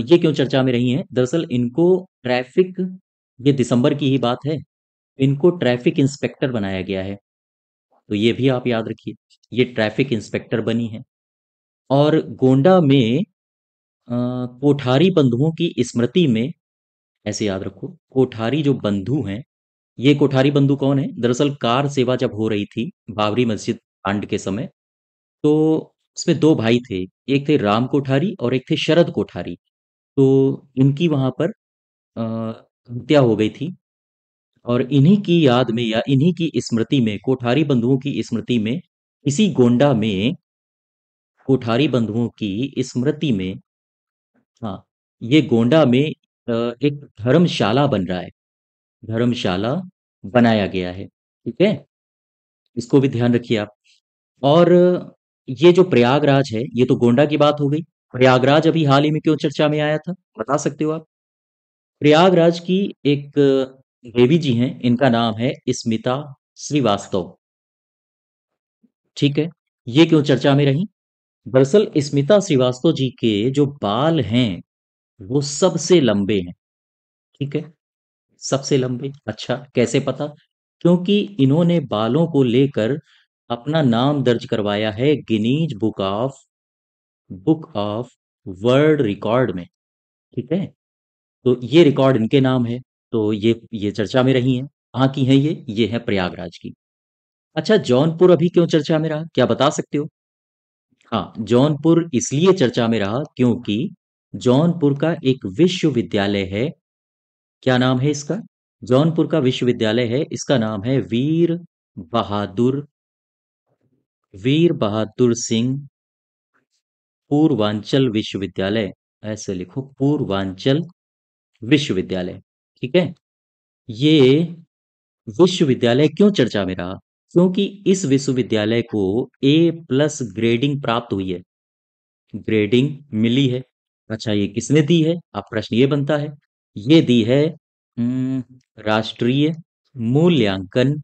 ये क्यों चर्चा में रही हैं? दरअसल इनको ट्रैफिक, ये दिसंबर की ही बात है, इनको ट्रैफिक इंस्पेक्टर बनाया गया है। तो ये भी आप याद रखिए, ये ट्रैफिक इंस्पेक्टर बनी है। और गोंडा में कोठारी बंधुओं की स्मृति में, ऐसे याद रखो, कोठारी जो बंधु हैं, ये कोठारी बंधु कौन है? दरअसल कार सेवा जब हो रही थी बाबरी मस्जिद कांड के समय, तो उसमें दो भाई थे, एक थे राम कोठारी और एक थे शरद कोठारी। तो इनकी वहां पर हत्या हो गई थी। और इन्हीं की याद में या इन्हीं की स्मृति में, कोठारी बंधुओं की स्मृति में, इसी गोंडा में कोठारी बंधुओं की स्मृति में, हाँ, ये गोंडा में एक धर्मशाला बन रहा है, धर्मशाला बनाया गया है। ठीक है, इसको भी ध्यान रखिए आप। और ये जो प्रयागराज है, ये तो गोंडा की बात हो गई। प्रयागराज अभी हाल ही में क्यों चर्चा में आया था, बता सकते हो आप? प्रयागराज की एक देवी जी हैं, इनका नाम है स्मिता श्रीवास्तव। ठीक है, ये क्यों चर्चा में रही? दरअसल स्मिता श्रीवास्तव जी के जो बाल हैं, वो सबसे लंबे हैं। ठीक है, सबसे लंबे। अच्छा, कैसे पता? क्योंकि इन्होंने बालों को लेकर अपना नाम दर्ज करवाया है Guinness book of world record में। ठीक है, तो ये रिकॉर्ड इनके नाम है। तो ये चर्चा में रही हैं। कहाँ की हैं ये है प्रयागराज की। अच्छा, जौनपुर अभी क्यों चर्चा में रहा, क्या बता सकते हो? हाँ, जौनपुर इसलिए चर्चा में रहा क्योंकि जौनपुर का एक विश्वविद्यालय है। क्या नाम है इसका? जौनपुर का विश्वविद्यालय है, इसका नाम है बहादुर वीर बहादुर सिंह पूर्वांचल विश्वविद्यालय, ऐसे लिखो पूर्वांचल विश्वविद्यालय। ठीक है। ये विश्वविद्यालय क्यों चर्चा में रहा? क्योंकि इस विश्वविद्यालय को A+ ग्रेडिंग प्राप्त हुई है, ग्रेडिंग मिली है। अच्छा, ये किसने दी है? अब प्रश्न ये बनता है, ये दी है राष्ट्रीय मूल्यांकन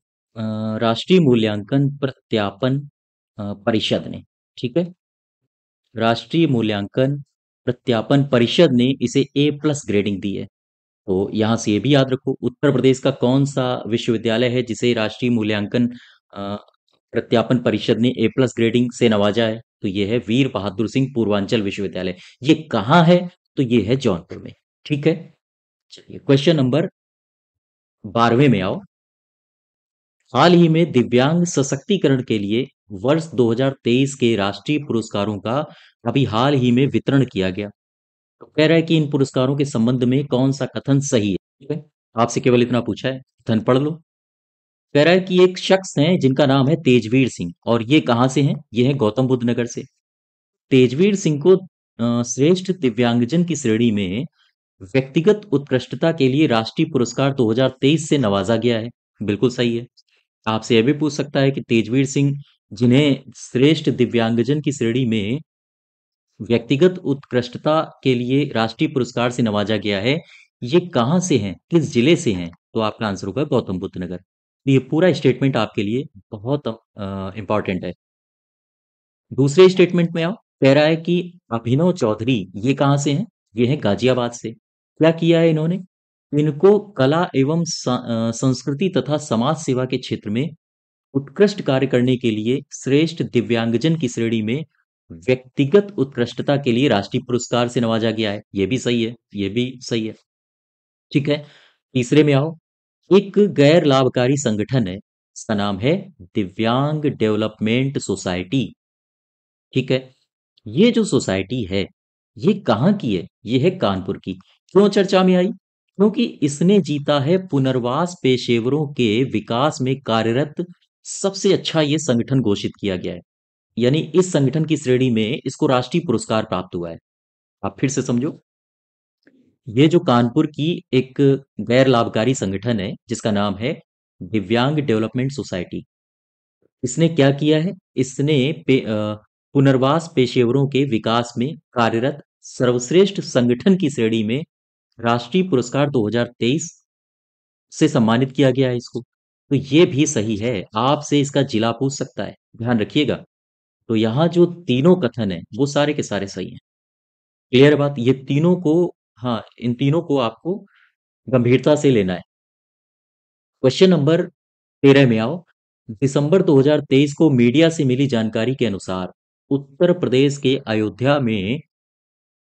राष्ट्रीय मूल्यांकन प्रत्यापन परिषद ने। ठीक है, राष्ट्रीय मूल्यांकन प्रत्यापन परिषद ने इसे A+ ग्रेडिंग दी है। तो यहाँ से ये भी याद रखो, उत्तर प्रदेश का कौन सा विश्वविद्यालय है जिसे राष्ट्रीय मूल्यांकन अ, प्रत्यापन परिषद ने A+ ग्रेडिंग से नवाजा है? तो ये है वीर बहादुर सिंह पूर्वांचल विश्वविद्यालय। ये कहाँ है? तो ये है जौनपुर में। ठीक है। चलिए क्वेश्चन नंबर 12वें में आओ। हाल ही में दिव्यांग सशक्तिकरण के लिए वर्ष 2023 के राष्ट्रीय पुरस्कारों का अभी हाल ही में वितरण किया गया। तो कह रहा है कि इन पुरस्कारों के संबंध में कौन सा कथन सही है? ठीक है, आपसे केवल इतना पूछा है, कथन पढ़ लो। कह रहा है कि एक शख्स हैं जिनका नाम है तेजवीर सिंह, और ये कहाँ से हैं? ये है गौतम बुद्ध नगर से। तेजवीर सिंह को श्रेष्ठ दिव्यांगजन की श्रेणी में व्यक्तिगत उत्कृष्टता के लिए राष्ट्रीय पुरस्कार 2023 से नवाजा गया है। बिल्कुल सही है। आपसे यह भी पूछ सकता है कि तेजवीर सिंह, जिन्हें श्रेष्ठ दिव्यांगजन की श्रेणी में व्यक्तिगत उत्कृष्टता के लिए राष्ट्रीय पुरस्कार से नवाजा गया है, ये कहाँ से हैं, किस जिले से हैं? तो आपका आंसर होगा गौतम बुद्ध नगर। तो ये पूरा स्टेटमेंट आपके लिए बहुत इंपॉर्टेंट है। दूसरे स्टेटमेंट में आओ। कह रहा है कि अभिनव चौधरी, ये कहाँ से हैं? ये हैं गाजियाबाद से। क्या किया है इन्होंने? इनको कला एवं संस्कृति तथा समाज सेवा के क्षेत्र में उत्कृष्ट कार्य करने के लिए श्रेष्ठ दिव्यांगजन की श्रेणी में व्यक्तिगत उत्कृष्टता के लिए राष्ट्रीय पुरस्कार से नवाजा गया है। ये भी सही है, ये भी सही है। ठीक है। तीसरे में आओ। एक गैर लाभकारी संगठन है, इसका नाम है दिव्यांग डेवलपमेंट सोसाइटी। ठीक है। ये जो सोसाइटी है, ये कहाँ की है? ये है कानपुर की। क्यों चर्चा में आई? क्योंकि इसने जीता है पुनर्वास पेशेवरों के विकास में कार्यरत सबसे अच्छा ये संगठन घोषित किया गया है। यानी इस संगठन की श्रेणी में इसको राष्ट्रीय पुरस्कार प्राप्त हुआ है। आप फिर से समझो, ये जो कानपुर की एक गैर लाभकारी संगठन है जिसका नाम है दिव्यांग डेवलपमेंट सोसाइटी, इसने क्या किया है? इसने पुनर्वास पेशेवरों के विकास में कार्यरत सर्वश्रेष्ठ संगठन की श्रेणी में राष्ट्रीय पुरस्कार 2023 से सम्मानित किया गया है इसको। तो ये भी सही है। आपसे इसका जिला पूछ सकता है, ध्यान रखिएगा। तो यहाँ जो तीनों कथन है वो सारे के सारे सही हैं। क्लियर बात? ये तीनों को, हाँ, इन तीनों को आपको गंभीरता से लेना है। क्वेश्चन नंबर 13 में आओ। दिसंबर 2023 को मीडिया से मिली जानकारी के अनुसार उत्तर प्रदेश के अयोध्या में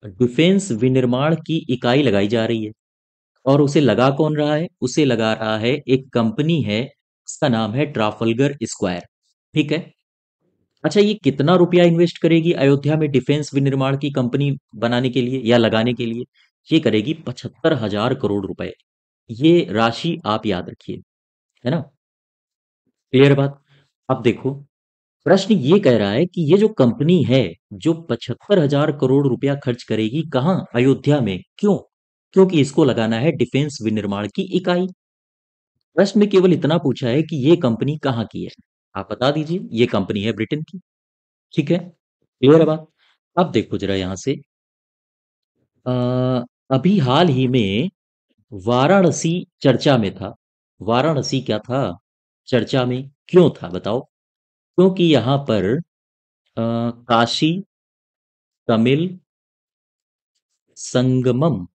डिफेंस विनिर्माण की इकाई लगाई जा रही है। और उसे लगा कौन रहा है? उसे लगा रहा है एक कंपनी है, उसका नाम है ट्राफल्गर स्क्वायर। ठीक है। अच्छा, ये कितना रुपया इन्वेस्ट करेगी अयोध्या में डिफेंस विनिर्माण की कंपनी बनाने के लिए या लगाने के लिए? ये करेगी 75,000 करोड़ रुपए। ये राशि आप याद रखिए, है ना? क्लियर बात? अब देखो, प्रश्न ये कह रहा है कि ये जो कंपनी है, जो 75,000 करोड़ रुपया खर्च करेगी, कहाँ? अयोध्या में। क्यों? क्योंकि इसको लगाना है डिफेंस विनिर्माण की इकाई। प्रश्न में केवल इतना पूछा है कि ये कंपनी कहाँ की है। आप बता दीजिए। ये कंपनी है ब्रिटेन की। ठीक है, क्लियर है बात? अब देखो जरा यहां से, अ, अभी हाल ही में वाराणसी चर्चा में था। वाराणसी क्या था? चर्चा में। क्यों था बताओ? क्योंकि यहाँ पर काशी तमिल संगमम,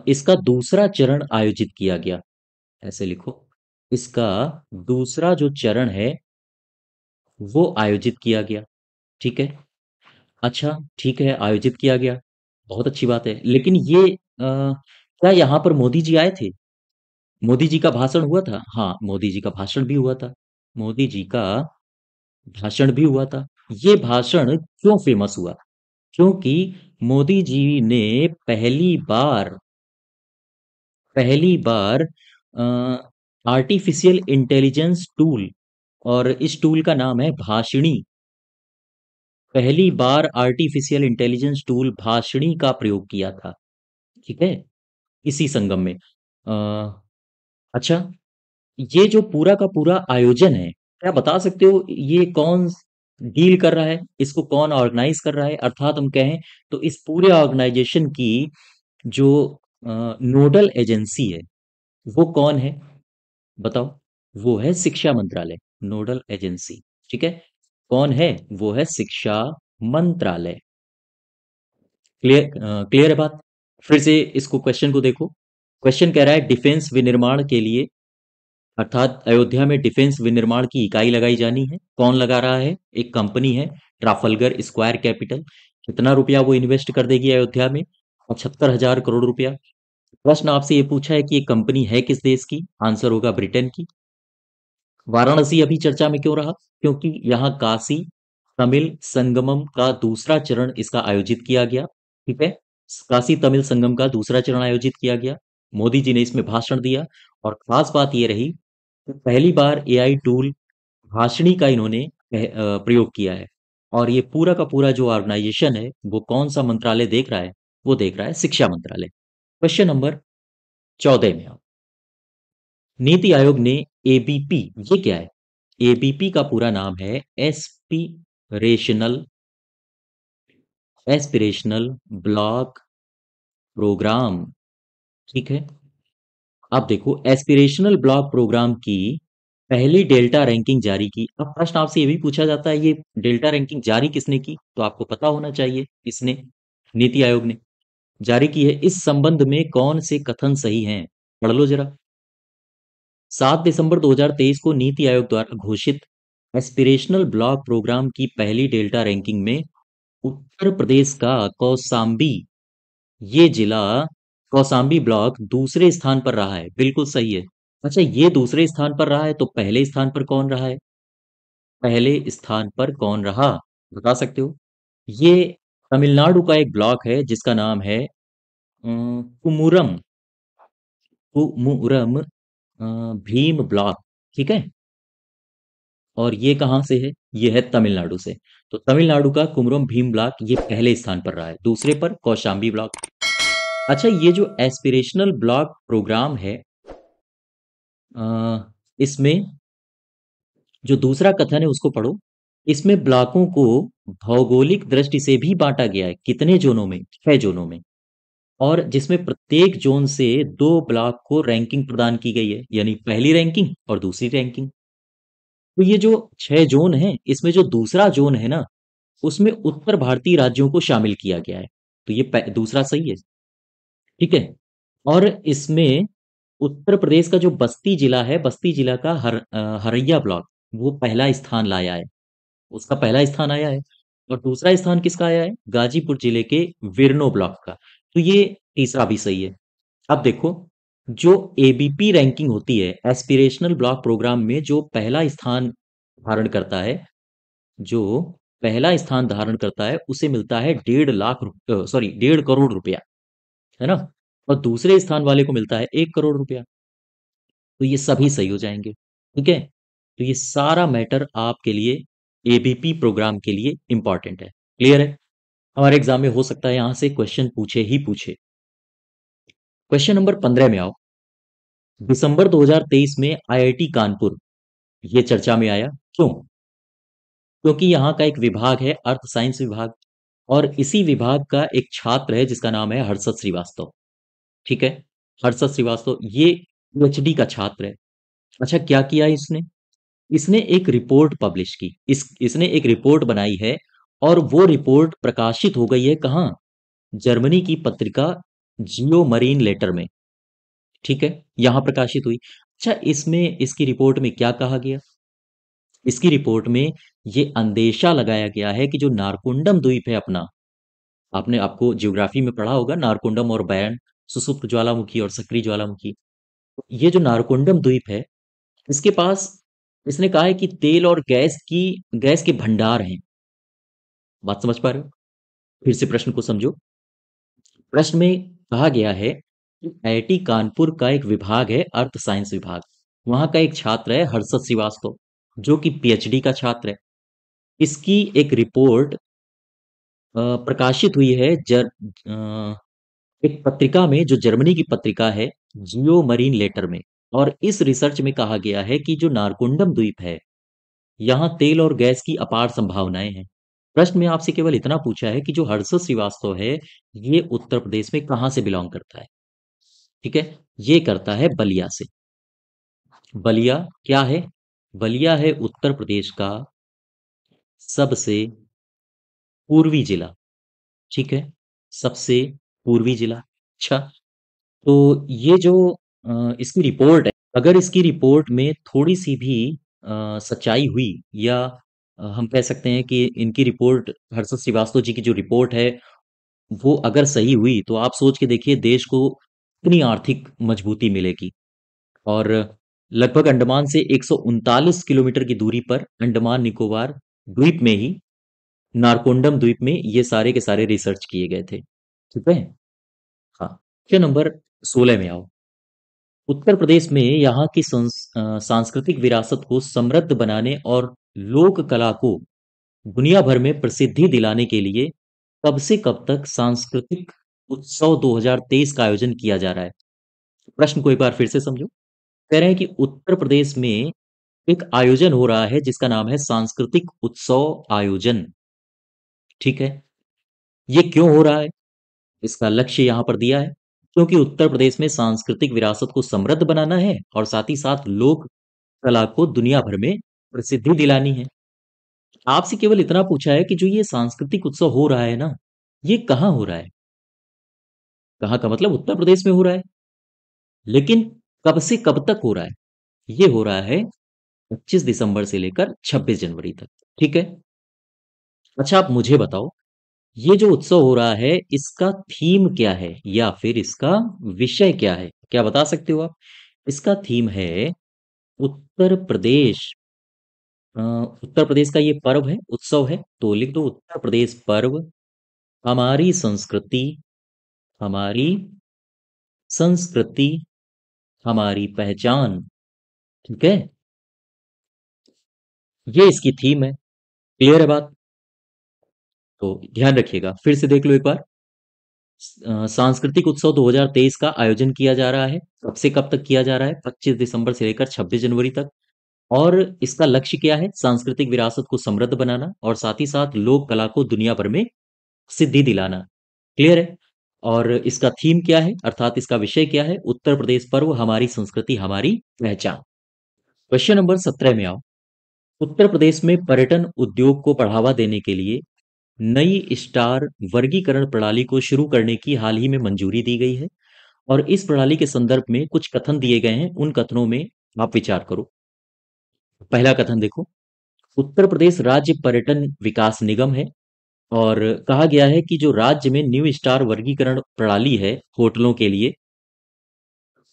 इसका दूसरा चरण आयोजित किया गया। ऐसे लिखो, इसका दूसरा जो चरण है वो आयोजित किया गया। ठीक है। अच्छा, ठीक है, आयोजित किया गया, बहुत अच्छी बात है। लेकिन ये क्या यहाँ पर मोदी जी आए थे? मोदी जी का भाषण हुआ था? हाँ, मोदी जी का भाषण भी हुआ था। मोदी जी का भाषण भी हुआ था। ये भाषण क्यों फेमस हुआ? क्योंकि मोदी जी ने पहली बार आर्टिफिशियल इंटेलिजेंस टूल, और इस टूल का नाम है भाषिणी, पहली बार आर्टिफिशियल इंटेलिजेंस टूल भाषिणी का प्रयोग किया था? ठीक है, इसी संगम में। अच्छा, ये जो पूरा का पूरा आयोजन है, क्या बता सकते हो ये कौन डील कर रहा है, इसको कौन ऑर्गेनाइज कर रहा है? अर्थात हम कहें तो इस पूरे ऑर्गेनाइजेशन की जो नोडल एजेंसी है, वो कौन है? बताओ। वो है शिक्षा मंत्रालय, नोडल एजेंसी। ठीक है, कौन है? वो है शिक्षा मंत्रालय। क्लियर? क्लियर है बात? फिर से इसको क्वेश्चन को देखो। क्वेश्चन कह रहा है डिफेंस विनिर्माण के लिए, अर्थात अयोध्या में डिफेंस विनिर्माण की इकाई लगाई जानी है। कौन लगा रहा है? एक कंपनी है, ट्राफल्गर स्क्वायर कैपिटल। कितना रुपया वो इन्वेस्ट कर देगी अयोध्या में? 75,000 करोड़ रुपया। प्रश्न आपसे ये पूछा है कि ये कंपनी है किस देश की? आंसर होगा ब्रिटेन की। वाराणसी अभी चर्चा में क्यों रहा? क्योंकि यहाँ काशी तमिल संगमम का दूसरा चरण इसका आयोजित किया गया। ठीक है, काशी तमिल संगम का दूसरा चरण आयोजित किया गया। मोदी जी ने इसमें भाषण दिया। और खास बात यह रही कि पहली बार एआई टूल भाषिणी का इन्होंने प्रयोग किया है। और ये पूरा का पूरा जो ऑर्गेनाइजेशन है वो कौन सा मंत्रालय देख रहा है? वो देख रहा है शिक्षा मंत्रालय। क्वेश्चन नंबर 14 में आओ। नीति आयोग ने एबीपी, ये क्या है? एबीपी का पूरा नाम है एस्पिरेशनल एस्पिरेशनल ब्लॉक प्रोग्राम। ठीक है, अब देखो एस्पिरेशनल ब्लॉक प्रोग्राम की पहली डेल्टा रैंकिंग जारी की। अब प्रश्न आपसे ये भी पूछा जाता है, ये डेल्टा रैंकिंग जारी किसने की? तो आपको पता होना चाहिए, इसने, नीति आयोग ने जारी की है। इस संबंध में कौन से कथन सही हैं? पढ़ लो जरा। 7 दिसंबर 2023 को नीति आयोग द्वारा घोषित एस्पिरेशनल ब्लॉक प्रोग्राम की पहली डेल्टा रैंकिंग में उत्तर प्रदेश का कौसाम्बी, ये जिला कौसाम्बी ब्लॉक दूसरे स्थान पर रहा है। बिल्कुल सही है। अच्छा, ये दूसरे स्थान पर रहा है तो पहले स्थान पर कौन रहा है? पहले स्थान पर कौन रहा, बता सकते हो? ये तमिलनाडु का एक ब्लॉक है जिसका नाम है कुमुरम, कुमुरम भीम ब्लॉक। ठीक है, और ये कहाँ से है? ये है तमिलनाडु से। तो तमिलनाडु का कुमरम भीम ब्लॉक ये पहले स्थान पर रहा है, दूसरे पर कौशाम्बी ब्लॉक। अच्छा, ये जो एस्पिरेशनल ब्लॉक प्रोग्राम है, इसमें जो दूसरा कथन है उसको पढ़ो। इसमें ब्लॉकों को भौगोलिक दृष्टि से भी बांटा गया है। कितने जोनों में? 6 जोनों में। और जिसमें प्रत्येक जोन से 2 ब्लॉक को रैंकिंग प्रदान की गई है, यानी पहली रैंकिंग और दूसरी रैंकिंग। तो ये जो 6 जोन है, इसमें जो दूसरा जोन है ना, उसमें उत्तर भारतीय राज्यों को शामिल किया गया है। तो ये दूसरा सही है। ठीक है, और इसमें उत्तर प्रदेश का जो बस्ती जिला है, बस्ती जिला का हरैया ब्लॉक, वो पहला स्थान लाया है, उसका पहला स्थान आया है। और दूसरा स्थान किसका आया है? गाजीपुर जिले के विरनो ब्लॉक का। तो ये तीसरा भी सही है। अब देखो, जो एबीपी रैंकिंग होती है, एस्पिरेशनल ब्लॉक प्रोग्राम में जो पहला स्थान धारण करता है, जो पहला स्थान धारण करता है उसे मिलता है 1.5 लाख, सॉरी 1.5 करोड़ रुपया, है ना? और दूसरे स्थान वाले को मिलता है 1 करोड़ रुपया। तो ये सभी सही हो जाएंगे। ठीक है, तो ये सारा मैटर आपके लिए एबीपी प्रोग्राम के लिए इंपॉर्टेंट है। क्लियर है? हमारे एग्जाम में हो सकता है यहां से क्वेश्चन पूछे ही पूछे। क्वेश्चन नंबर 15 में आओ। दिसंबर 2023 में आईआईटी कानपुर ये चर्चा में आया, क्यों? क्योंकि यहाँ का एक विभाग है अर्थ साइंस विभाग, और इसी विभाग का एक छात्र है जिसका नाम है हर्षद श्रीवास्तव। ठीक है, हर्षद श्रीवास्तव ये पीएचडी का छात्र है। अच्छा, क्या किया इसने? इसने एक रिपोर्ट पब्लिश की, इसने एक रिपोर्ट बनाई है, और वो रिपोर्ट प्रकाशित हो गई है कहाँ? जर्मनी की पत्रिका जियो मरीन लेटर में। ठीक है, यहां प्रकाशित हुई। अच्छा, इसमें इसकी रिपोर्ट में क्या कहा गया? इसकी रिपोर्ट में ये अंदेशा लगाया गया है कि जो नारकुंडम द्वीप है अपना, आपने आपको ज्योग्राफी में पढ़ा होगा नारकुंडम और बैरन, सुसुप्त ज्वालामुखी और सक्रिय ज्वालामुखी। ये जो नारकुंडम द्वीप है, इसके पास, इसने कहा है कि तेल और गैस के भंडार हैं। बात समझ पा रहे हो? फिर से प्रश्न को समझो। प्रश्न में कहा गया है कि आईआईटी कानपुर का एक विभाग है अर्थ साइंस विभाग, वहां का एक छात्र है हर्षद श्रीवास्तव, जो कि पीएचडी का छात्र है। इसकी एक रिपोर्ट प्रकाशित हुई है एक पत्रिका में, जो जर्मनी की पत्रिका है, जियो मरीन लेटर में। और इस रिसर्च में कहा गया है कि जो नारकुंडम द्वीप है, यहाँ तेल और गैस की अपार संभावनाएं हैं। प्रश्न में आपसे केवल इतना पूछा है कि जो हर्षद श्रीवास्तव है, ये उत्तर प्रदेश में कहाँ से बिलोंग करता है। ठीक है, ये करता है बलिया से। बलिया क्या है? बलिया है उत्तर प्रदेश का सबसे पूर्वी जिला। ठीक है, सबसे पूर्वी जिला। अच्छा, तो ये जो इसकी रिपोर्ट है, अगर इसकी रिपोर्ट में थोड़ी सी भी सच्चाई हुई, या हम कह सकते हैं कि इनकी रिपोर्ट, हर्षद श्रीवास्तव जी की जो रिपोर्ट है, वो अगर सही हुई, तो आप सोच के देखिए देश को कितनी आर्थिक मजबूती मिलेगी। और लगभग अंडमान से 139 किलोमीटर की दूरी पर अंडमान निकोबार द्वीप में ही, नारकोंडम द्वीप में, ये सारे के सारे रिसर्च किए गए थे। ठीक है। हाँ, क्वेश्चन नंबर 16 में आओ। उत्तर प्रदेश में यहाँ की सांस्कृतिक विरासत को समृद्ध बनाने और लोक कला को दुनिया भर में प्रसिद्धि दिलाने के लिए कब से कब तक सांस्कृतिक उत्सव 2023 का आयोजन किया जा रहा है? प्रश्न को एक बार फिर से समझो। कह रहे हैं कि उत्तर प्रदेश में एक आयोजन हो रहा है जिसका नाम है सांस्कृतिक उत्सव आयोजन। ठीक है, ये क्यों हो रहा है? इसका लक्ष्य यहाँ पर दिया है, क्योंकि उत्तर प्रदेश में सांस्कृतिक विरासत को समृद्ध बनाना है और साथ ही साथ लोक कला को दुनिया भर में प्रसिद्धि दिलानी है। आपसे केवल इतना पूछा है कि जो ये सांस्कृतिक उत्सव हो रहा है ना, ये कहाँ हो रहा है? कहाँ का मतलब उत्तर प्रदेश में हो रहा है, लेकिन कब से कब तक हो रहा है? ये हो रहा है 25 दिसंबर से लेकर 26 जनवरी तक। ठीक है। अच्छा, आप मुझे बताओ, ये जो उत्सव हो रहा है, इसका थीम क्या है, या फिर इसका विषय क्या है? क्या बता सकते हो आप? इसका थीम है उत्तर प्रदेश। उत्तर प्रदेश का ये पर्व है, उत्सव है, तो लिख दो उत्तर प्रदेश पर्व, हमारी संस्कृति, हमारी संस्कृति, हमारी पहचान। ठीक है, ये इसकी थीम है। क्लियर है बात? तो ध्यान रखिएगा, फिर से देख लो एक बार। सांस्कृतिक उत्सव 2023 का आयोजन किया जा रहा है। कब से कब तक किया जा रहा है? 25 दिसंबर से लेकर 26 जनवरी तक। और इसका लक्ष्य क्या है? सांस्कृतिक विरासत को समृद्ध बनाना और साथ ही साथ लोक कला को दुनिया भर में सिद्धि दिलाना। क्लियर है? और इसका थीम क्या है, अर्थात इसका विषय क्या है? उत्तर प्रदेश पर्व, हमारी संस्कृति, हमारी पहचान। क्वेश्चन नंबर 17 में आओ। उत्तर प्रदेश में पर्यटन उद्योग को बढ़ावा देने के लिए नई स्टार वर्गीकरण प्रणाली को शुरू करने की हाल ही में मंजूरी दी गई है। और इस प्रणाली के संदर्भ में कुछ कथन दिए गए हैं, उन कथनों में आप विचार करो। पहला कथन देखो, उत्तर प्रदेश राज्य पर्यटन विकास निगम है। और कहा गया है कि जो राज्य में न्यू स्टार वर्गीकरण प्रणाली है होटलों के लिए,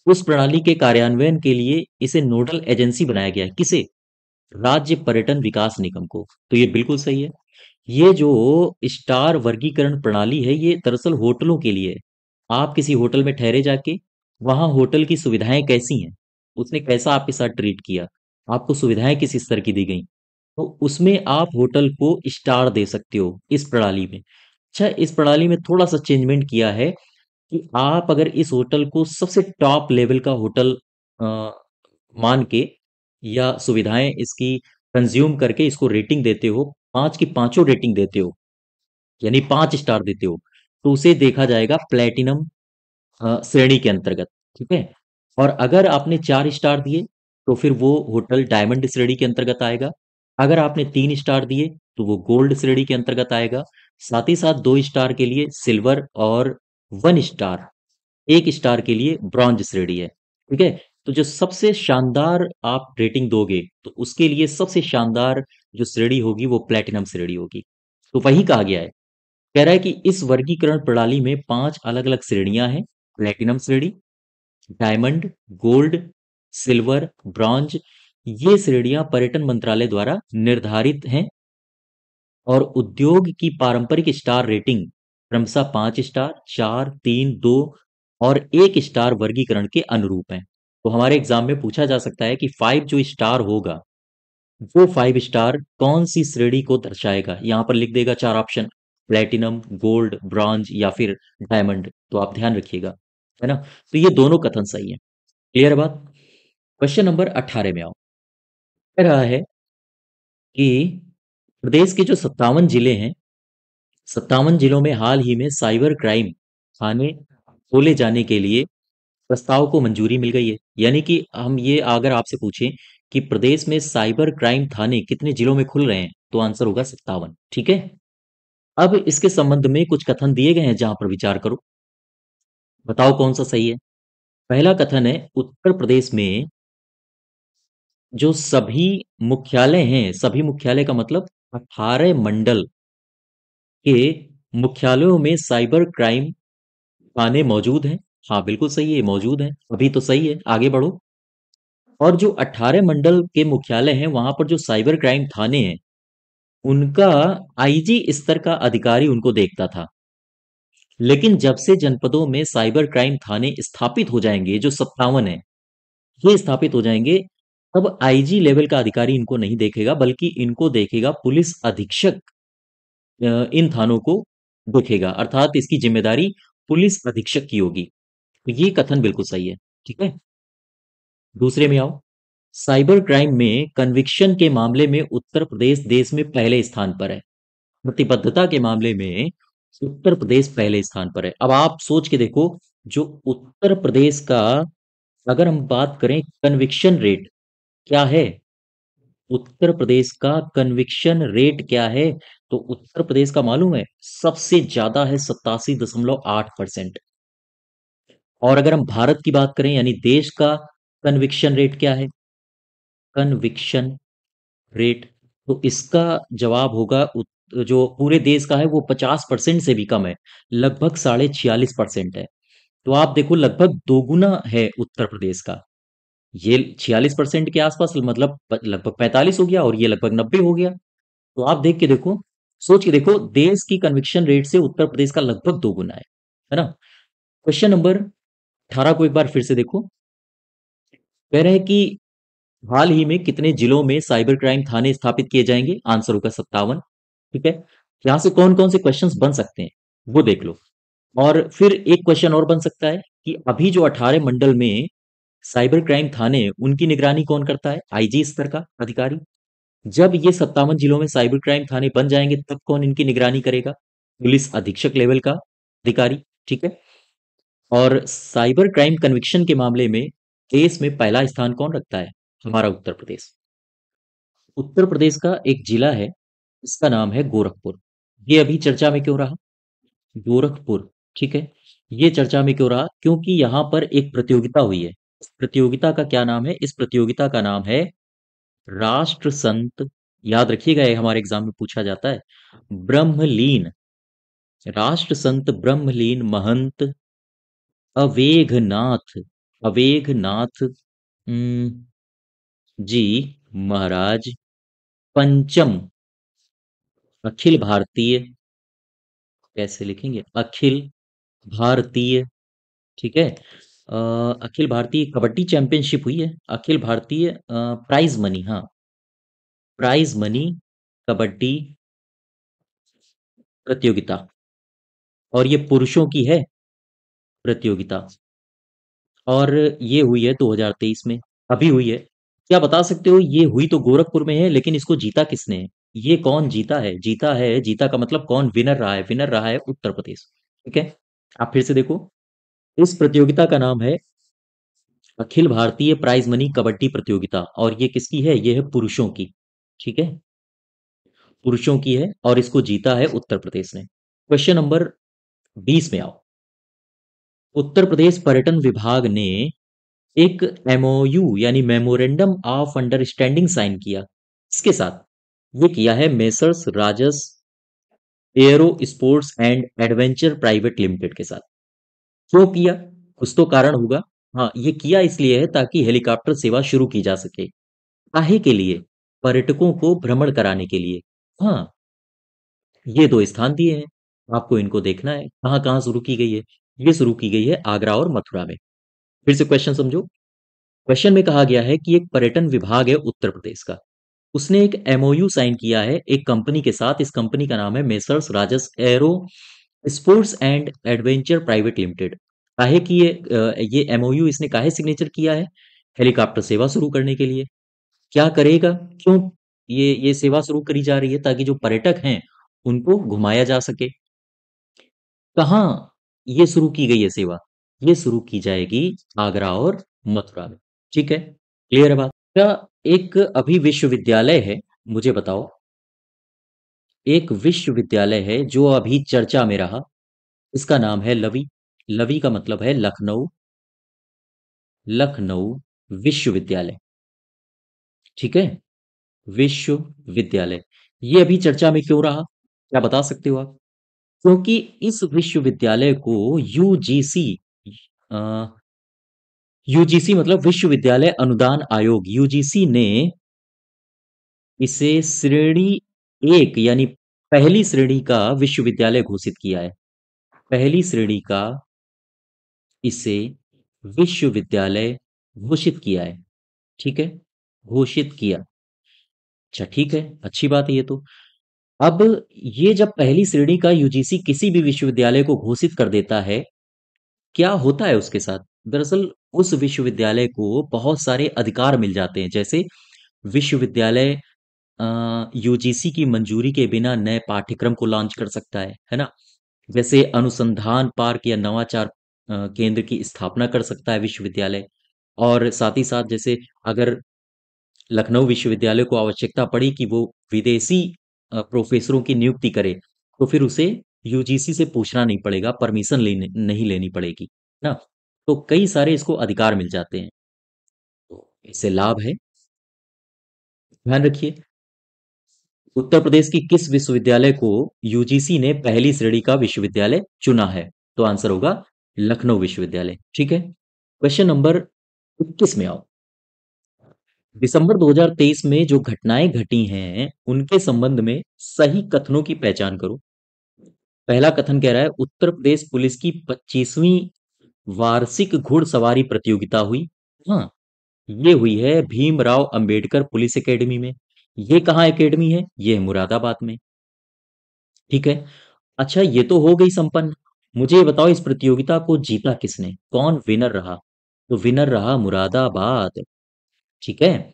उस प्रणाली के कार्यान्वयन के लिए इसे नोडल एजेंसी बनाया गया है। किसे? राज्य पर्यटन विकास निगम को। तो ये बिल्कुल सही है। ये जो स्टार वर्गीकरण प्रणाली है, ये दरअसल होटलों के लिए है। आप किसी होटल में ठहरे जाके, वहां होटल की सुविधाएं कैसी हैं, उसने कैसा आपके साथ ट्रीट किया, आपको सुविधाएं किस स्तर की दी गई, तो उसमें आप होटल को स्टार दे सकते हो इस प्रणाली में। अच्छा, इस प्रणाली में थोड़ा सा चेंजमेंट किया है कि आप अगर इस होटल को सबसे टॉप लेवल का होटल अ, मान के, या सुविधाएं इसकी कंज्यूम करके इसको रेटिंग देते हो, पांच की पांचों रेटिंग देते हो, यानी 5 स्टार देते हो, तो उसे देखा जाएगा प्लेटिनम श्रेणी के अंतर्गत। ठीक है। और अगर आपने 4 स्टार दिए, तो फिर वो होटल डायमंड श्रेणी के अंतर्गत आएगा। अगर आपने 3 स्टार दिए, तो वो गोल्ड श्रेणी के अंतर्गत आएगा। साथ ही साथ 2 स्टार के लिए सिल्वर, और 1 स्टार, 1 स्टार के लिए ब्रॉन्ज श्रेणी है। ठीक है। तो जो सबसे शानदार आप रेटिंग दोगे, तो उसके लिए सबसे शानदार जो श्रेणी होगी वो प्लेटिनम श्रेणी होगी। तो वही कहा गया है। कह रहा है कि इस वर्गीकरण प्रणाली में 5 अलग अलग श्रेणियां हैं। प्लेटिनम श्रेणी, डायमंड, गोल्ड, सिल्वर, ब्रॉन्ज। ये श्रेणियां पर्यटन मंत्रालय द्वारा निर्धारित हैं। और उद्योग की पारंपरिक स्टार रेटिंग क्रमशः 5 स्टार, 4, 3, 2 और 1 स्टार वर्गीकरण के अनुरूप है। तो हमारे एग्जाम में पूछा जा सकता है कि 5 जो स्टार होगा, वो 5 स्टार कौन सी श्रेणी को दर्शाएगा? यहां पर लिख देगा 4 ऑप्शन। प्लेटिनम, गोल्ड, ब्रॉन्ज या फिर डायमंड, तो आप ध्यान रखिएगा, है ना। तो ये दोनों कथन सही है। क्लियर है बात। क्वेश्चन नंबर 18 में आओ। कह रहा है कि प्रदेश के जो 57 जिले हैं, 57 जिलों में हाल ही में साइबर क्राइम थाने खोले जाने के लिए प्रस्ताव को मंजूरी मिल गई है। यानी कि हम ये अगर आपसे पूछें कि प्रदेश में साइबर क्राइम थाने कितने जिलों में खुल रहे हैं, तो आंसर होगा 57। ठीक है। अब इसके संबंध में कुछ कथन दिए गए हैं जहां पर विचार करो, बताओ कौन सा सही है। पहला कथन है, उत्तर प्रदेश में जो सभी मुख्यालय हैं, सभी मुख्यालय का मतलब 18 मंडल के मुख्यालयों में साइबर क्राइम थाने मौजूद हैं। हाँ बिल्कुल सही है, मौजूद हैं, अभी तो सही है, आगे बढ़ो। और जो 18 मंडल के मुख्यालय हैं वहां पर जो साइबर क्राइम थाने हैं, उनका आईजी स्तर का अधिकारी उनको देखता था। लेकिन जब से जनपदों में साइबर क्राइम थाने स्थापित हो जाएंगे, जो 57 है, ये स्थापित हो जाएंगे, अब आईजी लेवल का अधिकारी इनको नहीं देखेगा, बल्कि इनको देखेगा पुलिस अधीक्षक। इन थानों को देखेगा, अर्थात इसकी जिम्मेदारी पुलिस अधीक्षक की होगी। तो ये कथन बिल्कुल सही है। ठीक है। दूसरे में आओ। साइबर क्राइम में कन्विक्शन के मामले में उत्तर प्रदेश देश में पहले स्थान पर है। प्रतिबद्धता के मामले में उत्तर प्रदेश पहले स्थान पर है। अब आप सोच के देखो, जो उत्तर प्रदेश का, अगर हम बात करें कन्विक्शन रेट क्या है, उत्तर प्रदेश का कन्विक्शन रेट क्या है, तो उत्तर प्रदेश का मालूम है सबसे ज्यादा है, 87.8%। और अगर हम भारत की बात करें यानी देश का कन्विक्शन रेट क्या है, कन्विक्शन रेट, तो इसका जवाब होगा जो पूरे देश का है वो 50% से भी कम है, लगभग 46.5% है। तो आप देखो लगभग दोगुना है उत्तर प्रदेश का। ये 46% के आसपास, मतलब लगभग 45 हो गया, और ये लगभग 90 हो गया। तो आप देख के देखो, सोच के देखो, देश की कन्विक्शन रेट से उत्तर प्रदेश का लगभग दोगुना है ना। क्वेश्चन नंबर 18 को एक बार फिर से देखो। कह रहे हैं कि हाल ही में कितने जिलों में साइबर क्राइम थाने स्थापित किए जाएंगे, आंसर होगा 57। ठीक है। यहां से कौन कौन से क्वेश्चंस बन सकते हैं वो देख लो। और फिर एक क्वेश्चन और बन सकता है कि अभी जो 18 मंडल में साइबर क्राइम थाने हैं, उनकी निगरानी कौन करता है, आईजी स्तर का अधिकारी। जब ये 57 जिलों में साइबर क्राइम थाने बन जाएंगे, तब कौन इनकी निगरानी करेगा, पुलिस अधीक्षक लेवल का अधिकारी। ठीक है। और साइबर क्राइम कन्विक्शन के मामले में देश में पहला स्थान कौन रखता है, हमारा उत्तर प्रदेश। उत्तर प्रदेश का एक जिला है, इसका नाम है गोरखपुर। ये अभी चर्चा में क्यों रहा, गोरखपुर। ठीक है। ये चर्चा में क्यों रहा, क्योंकि यहाँ पर एक प्रतियोगिता हुई है। इस प्रतियोगिता का क्या नाम है, इस प्रतियोगिता का नाम है राष्ट्र संत, याद रखिएगा ये हमारे एग्जाम में पूछा जाता है, ब्रह्मलीन, राष्ट्र संत ब्रह्मलीन महंत अवेघनाथ, अवेघनाथ जी महाराज पंचम अखिल भारतीय, कैसे लिखेंगे, अखिल भारतीय। ठीक है। अखिल भारतीय कबड्डी चैंपियनशिप हुई है, अखिल भारतीय प्राइज मनी, हाँ, प्राइज मनी कबड्डी प्रतियोगिता, और ये पुरुषों की है प्रतियोगिता, और ये हुई है 2023 में, अभी हुई है। क्या बता सकते हो, ये हुई तो गोरखपुर में है, लेकिन इसको जीता किसने है, ये कौन जीता है, जीता है, जीता का मतलब कौन विनर रहा है, विनर रहा है उत्तर प्रदेश। ठीक है। आप फिर से देखो, इस प्रतियोगिता का नाम है अखिल भारतीय प्राइज मनी कबड्डी प्रतियोगिता, और ये किसकी है, ये है पुरुषों की। ठीक है, पुरुषों की है, और इसको जीता है उत्तर प्रदेश ने। क्वेश्चन नंबर 20 में आओ। उत्तर प्रदेश पर्यटन विभाग ने एक एमओयू यानी मेमोरेंडम ऑफ अंडरस्टैंडिंग साइन किया, इसके साथ, ये किया है messrs Rajas aero sports and adventure private limited के साथ। क्यों किया, कुछ तो कारण होगा। हाँ, ये किया इसलिए है ताकि हेलीकॉप्टर सेवा शुरू की जा सके। काहे के लिए, पर्यटकों को भ्रमण कराने के लिए। हाँ, ये दो स्थान दिए हैं, आपको इनको देखना है कहाँ कहाँ शुरू की गई है। ये शुरू की गई है आगरा और मथुरा में। फिर से क्वेश्चन समझो। क्वेश्चन में कहा गया है कि एक पर्यटन विभाग है उत्तर प्रदेश का, उसने एक एमओयू साइन किया है एक कंपनी के साथ। इस कंपनी का नाम है messrs Rajas aero sports and adventure private limited. काहे कि ये एमओयू इसने काहे सिग्नेचर किया है? हेलीकॉप्टर सेवा शुरू करने के लिए। क्या करेगा? क्यों ये सेवा शुरू करी जा रही है? ताकि जो पर्यटक हैं उनको घुमाया जा सके। कहाँ ये शुरू की गई है सेवा? ये शुरू की जाएगी आगरा और मथुरा में। ठीक है, क्लियर है बात? क्या एक अभी विश्वविद्यालय है, मुझे बताओ, एक विश्वविद्यालय है जो अभी चर्चा में रहा, इसका नाम है लवी। लवी का मतलब है लखनऊ, लखनऊ विश्वविद्यालय। ठीक है, विश्वविद्यालय। ये अभी चर्चा में क्यों रहा, क्या बता सकते हो आप? क्योंकि इस विश्वविद्यालय को यूजीसी, यूजीसी मतलब विश्वविद्यालय अनुदान आयोग, यूजीसी ने इसे श्रेणी एक यानी पहली श्रेणी का विश्वविद्यालय घोषित किया है। पहली श्रेणी का इसे विश्वविद्यालय घोषित किया है। ठीक है, घोषित किया। अच्छा ठीक है, अच्छी बात है ये तो। अब ये जब पहली श्रेणी का यूजीसी किसी भी विश्वविद्यालय को घोषित कर देता है, क्या होता है उसके साथ? दरअसल उस विश्वविद्यालय को बहुत सारे अधिकार मिल जाते हैं। जैसे विश्वविद्यालय यूजीसी की मंजूरी के बिना नए पाठ्यक्रम को लॉन्च कर सकता है ना? जैसे अनुसंधान पार्क या नवाचार केंद्र की स्थापना कर सकता है विश्वविद्यालय। और साथ ही साथ जैसे अगर लखनऊ विश्वविद्यालय को आवश्यकता पड़ी कि वो विदेशी प्रोफेसरों की नियुक्ति करे, तो फिर उसे यूजीसी से पूछना नहीं पड़ेगा, परमिशन लेने नहीं लेनी पड़ेगी ना। तो कई सारे इसको अधिकार मिल जाते हैं, तो इससे लाभ है। ध्यान रखिए, उत्तर प्रदेश की किस विश्वविद्यालय को यूजीसी ने पहली श्रेणी का विश्वविद्यालय चुना है? तो आंसर होगा लखनऊ विश्वविद्यालय। ठीक है, क्वेश्चन नंबर 21 में आओ। दिसंबर 2023 में जो घटनाएं घटी हैं उनके संबंध में सही कथनों की पहचान करो। पहला कथन कह रहा है उत्तर प्रदेश पुलिस की 25वीं वार्षिक घुड़सवारी प्रतियोगिता हुई। हाँ, ये हुई है भीमराव अंबेडकर पुलिस एकेडमी में। ये कहाँ एकेडमी है? ये है मुरादाबाद में। ठीक है, अच्छा ये तो हो गई संपन्न। मुझे ये बताओ इस प्रतियोगिता को जीता किसने, कौन विनर रहा? तो विनर रहा मुरादाबाद। ठीक है,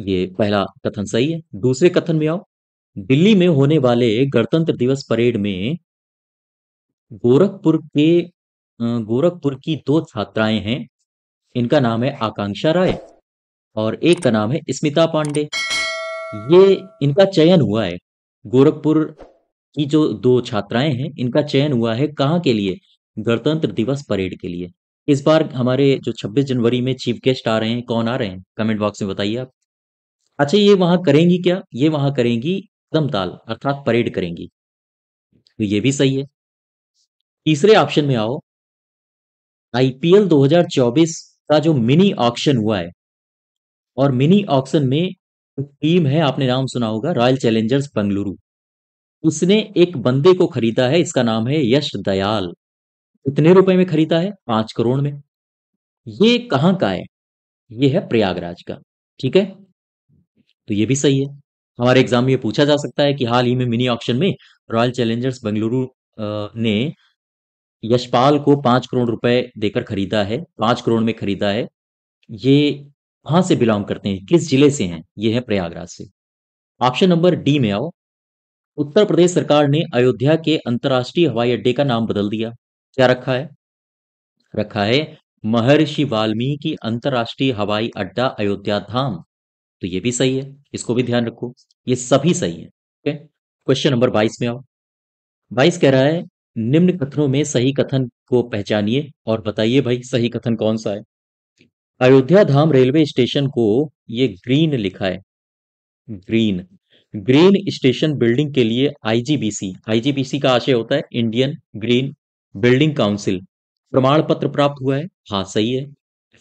ये पहला कथन सही है। दूसरे कथन में आओ। दिल्ली में होने वाले गणतंत्र दिवस परेड में गोरखपुर के गोरखपुर की दो छात्राएं हैं। इनका नाम है आकांक्षा राय और एक का नाम है स्मिता पांडे। ये इनका चयन हुआ है, गोरखपुर की जो दो छात्राएं हैं इनका चयन हुआ है कहाँ के लिए? गणतंत्र दिवस परेड के लिए। इस बार हमारे जो 26 जनवरी में चीफ गेस्ट आ रहे हैं, कौन आ रहे हैं? कमेंट बॉक्स में बताइए आप। अच्छा ये वहां करेंगी क्या? ये वहां करेंगी दमताल अर्थात परेड करेंगी, तो ये भी सही है। तीसरे ऑप्शन में आओ। आईपीएल 2024 का जो मिनी ऑक्शन हुआ है, और मिनी ऑक्शन में एक टीम है, आपने नाम सुना होगा, रॉयल चैलेंजर्स बेंगलुरु। उसने एक बंदे को खरीदा है, इसका नाम है यश दयाल। कितने रुपए में खरीदा है? 5 करोड़ में। ये कहाँ का है? ये है प्रयागराज का। ठीक है, तो ये भी सही है। हमारे एग्जाम में ये पूछा जा सकता है कि हाल ही में मिनी ऑक्शन में रॉयल चैलेंजर्स बेंगलुरु ने यशपाल को 5 करोड़ रुपए देकर खरीदा है, 5 करोड़ में खरीदा है। ये कहाँ से बिलोंग करते हैं, किस जिले से हैं? ये है प्रयागराज से। ऑप्शन नंबर डी में आओ। उत्तर प्रदेश सरकार ने अयोध्या के अंतर्राष्ट्रीय हवाई अड्डे का नाम बदल दिया। क्या रखा है? रखा है महर्षि वाल्मीकि अंतर्राष्ट्रीय हवाई अड्डा अयोध्या धाम। तो ये भी सही है, इसको भी ध्यान रखो। ये सभी सही है। ओके, क्वेश्चन नंबर 22 में आओ। 22 कह रहा है निम्न कथनों में सही कथन को पहचानिए और बताइए भाई सही कथन कौन सा है। अयोध्या धाम रेलवे स्टेशन को, ये ग्रीन लिखा है, ग्रीन, ग्रीन स्टेशन बिल्डिंग के लिए आईजीबीसी, आईजीबीसी का आशय होता है इंडियन ग्रीन बिल्डिंग काउंसिल, प्रमाण पत्र प्राप्त हुआ है। हाँ सही है,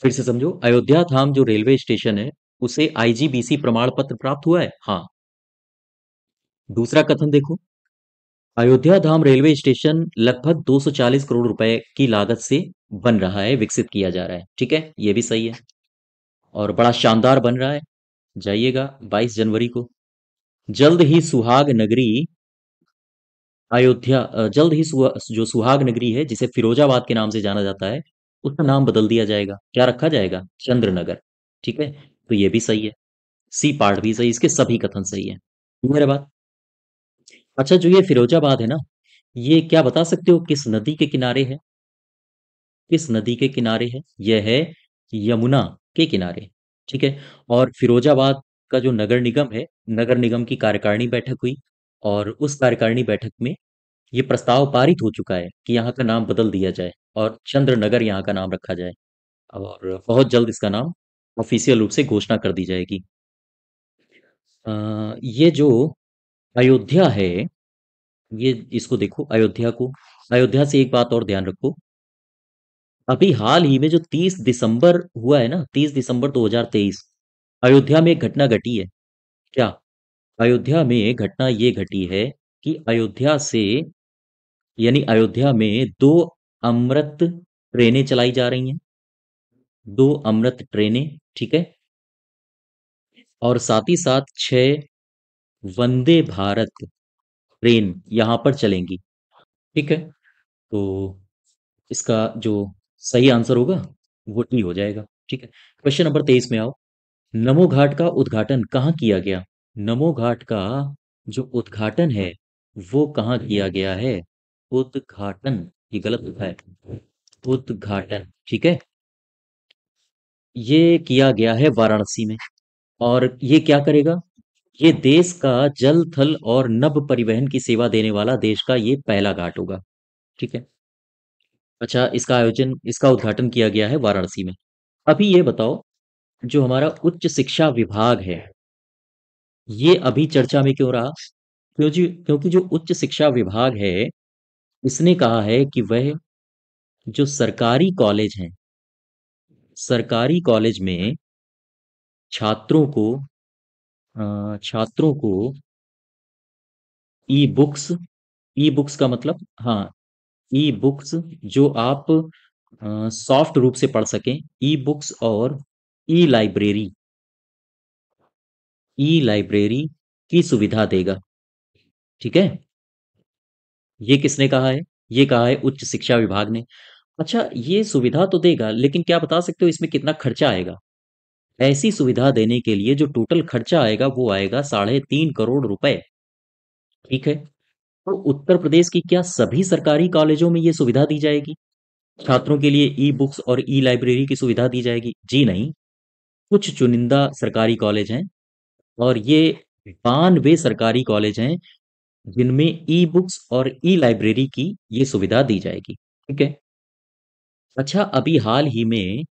फिर से समझो, अयोध्या धाम जो रेलवे स्टेशन है उसे आईजीबीसी प्रमाण पत्र प्राप्त हुआ है। हाँ, दूसरा कथन देखो। अयोध्या धाम रेलवे स्टेशन लगभग 240 करोड़ रुपए की लागत से बन रहा है, विकसित किया जा रहा है। ठीक है, ये भी सही है और बड़ा शानदार बन रहा है। जाइएगा 22 जनवरी को। जल्द ही सुहाग नगरी अयोध्या जल्द ही जो सुहाग नगरी है जिसे फिरोजाबाद के नाम से जाना जाता है, उसका नाम बदल दिया जाएगा। क्या रखा जाएगा? चंद्रनगर। ठीक है, तो ये भी सही है। सी पार्ट भी सही, इसके सभी कथन सही है। मेरे बात। अच्छा, जो ये फिरोजाबाद है ना, ये क्या बता सकते हो किस नदी के किनारे है? किस नदी के किनारे है? यह है यमुना के किनारे। ठीक है। और फिरोजाबाद का जो नगर निगम है, नगर निगम की कार्यकारिणी बैठक हुई, और उस कार्यकारिणी बैठक में ये प्रस्ताव पारित हो चुका है कि यहाँ का नाम बदल दिया जाए और चंद्रनगर यहाँ का नाम रखा जाए। और बहुत जल्द इसका नाम ऑफिशियल रूप से घोषणा कर दी जाएगी। ये जो अयोध्या है, ये इसको देखो अयोध्या को। अयोध्या से एक बात और ध्यान रखो। अभी हाल ही में जो 30 दिसंबर हुआ है ना, 30 दिसंबर 2023, अयोध्या में एक घटना घटी है। क्या? अयोध्या में घटना ये घटी है कि अयोध्या से, यानी अयोध्या में दो अमृत ट्रेनें चलाई जा रही हैं। दो अमृत ट्रेनें। ठीक है। और साथ ही साथ 6 वंदे भारत ट्रेन यहां पर चलेंगी। ठीक है। तो इसका जो सही आंसर होगा वो टी हो जाएगा। ठीक है। क्वेश्चन नंबर 23 में आओ। नमो घाट का उद्घाटन कहाँ किया गया? नमो घाट का जो उद्घाटन है वो कहाँ किया गया है? उद्घाटन, ये गलत लिखा है। उद्घाटन। ठीक है। ये किया गया है वाराणसी में। और ये क्या करेगा? ये देश का जल थल और नभ परिवहन की सेवा देने वाला देश का ये पहला घाट होगा। ठीक है। अच्छा, इसका उद्घाटन किया गया है वाराणसी में। अभी ये बताओ, जो हमारा उच्च शिक्षा विभाग है, ये अभी चर्चा में क्यों रहा? क्योंकि जो उच्च शिक्षा विभाग है, इसने कहा है कि वह जो सरकारी कॉलेज हैं, सरकारी कॉलेज में छात्रों को छात्रों को ई बुक्स, ई बुक्स का मतलब, हाँ, ई बुक्स जो आप सॉफ्ट रूप से पढ़ सकें, ई बुक्स और ई लाइब्रेरी, ई लाइब्रेरी की सुविधा देगा। ठीक है। ये किसने कहा है? ये कहा है उच्च शिक्षा विभाग ने। अच्छा, ये सुविधा तो देगा, लेकिन क्या बता सकते हो इसमें कितना खर्चा आएगा? ऐसी सुविधा देने के लिए जो टोटल खर्चा आएगा वो आएगा 3.5 करोड़ रुपए। ठीक है। तो उत्तर प्रदेश की क्या सभी सरकारी कॉलेजों में ये सुविधा दी जाएगी? छात्रों के लिए ई बुक्स और ई लाइब्रेरी की सुविधा दी जाएगी? जी नहीं। कुछ चुनिंदा सरकारी कॉलेज हैं, और ये 92 सरकारी कॉलेज हैं जिनमें ई बुक्स और ई लाइब्रेरी की ये सुविधा दी जाएगी। ठीक है। अच्छा, अभी हाल ही में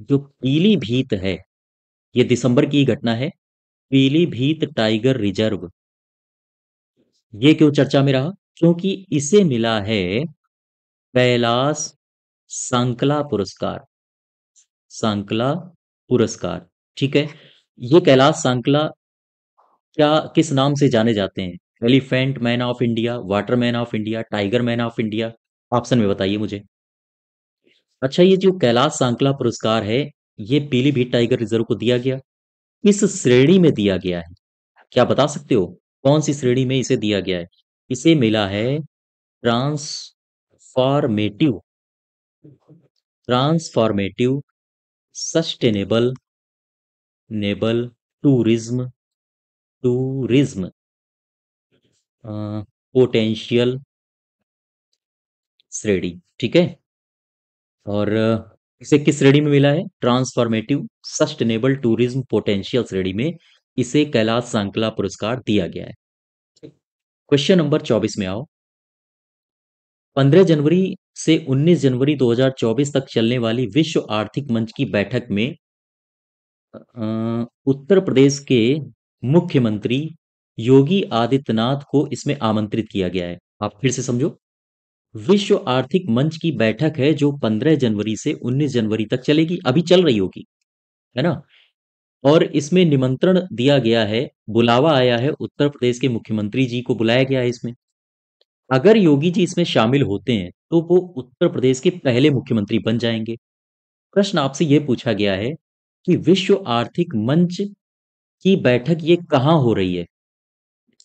जो पीलीभीत है, ये दिसंबर की घटना है। पीलीभीत टाइगर रिजर्व, ये क्यों चर्चा में रहा? क्योंकि इसे मिला है कैलाश सांकला पुरस्कार। सांकला पुरस्कार। ठीक है। ये कैलाश सांकला क्या किस नाम से जाने जाते हैं? Elephant man of India, water man of India, tiger man of India? Option में बताइए मुझे। अच्छा, ये जो कैलाश सांकला पुरस्कार है, ये पीलीभीत टाइगर रिजर्व को दिया गया। किस श्रेणी में दिया गया है? क्या बता सकते हो कौन सी श्रेणी में इसे दिया गया है? इसे मिला है ट्रांसफॉर्मेटिव, ट्रांसफॉर्मेटिव सस्टेनेबल नेबल टूरिज्म, टूरिज्म पोटेंशियल श्रेणी। ठीक है। और इसे किस श्रेणी में मिला है? ट्रांसफॉर्मेटिव सस्टेनेबल टूरिज्म पोटेंशियल श्रेणी में इसे कैलाश सांकला पुरस्कार दिया गया है। क्वेश्चन नंबर 24 में आओ। 15 जनवरी से 19 जनवरी 2024 तक चलने वाली विश्व आर्थिक मंच की बैठक में उत्तर प्रदेश के मुख्यमंत्री योगी आदित्यनाथ को इसमें आमंत्रित किया गया है। आप फिर से समझो। विश्व आर्थिक मंच की बैठक है जो 15 जनवरी से 19 जनवरी तक चलेगी, अभी चल रही होगी, है ना? और इसमें निमंत्रण दिया गया है, बुलावा आया है, उत्तर प्रदेश के मुख्यमंत्री जी को बुलाया गया है इसमें। अगर योगी जी इसमें शामिल होते हैं तो वो उत्तर प्रदेश के पहले मुख्यमंत्री बन जाएंगे। प्रश्न आपसे यह पूछा गया है कि विश्व आर्थिक मंच कि बैठक ये कहाँ हो रही है?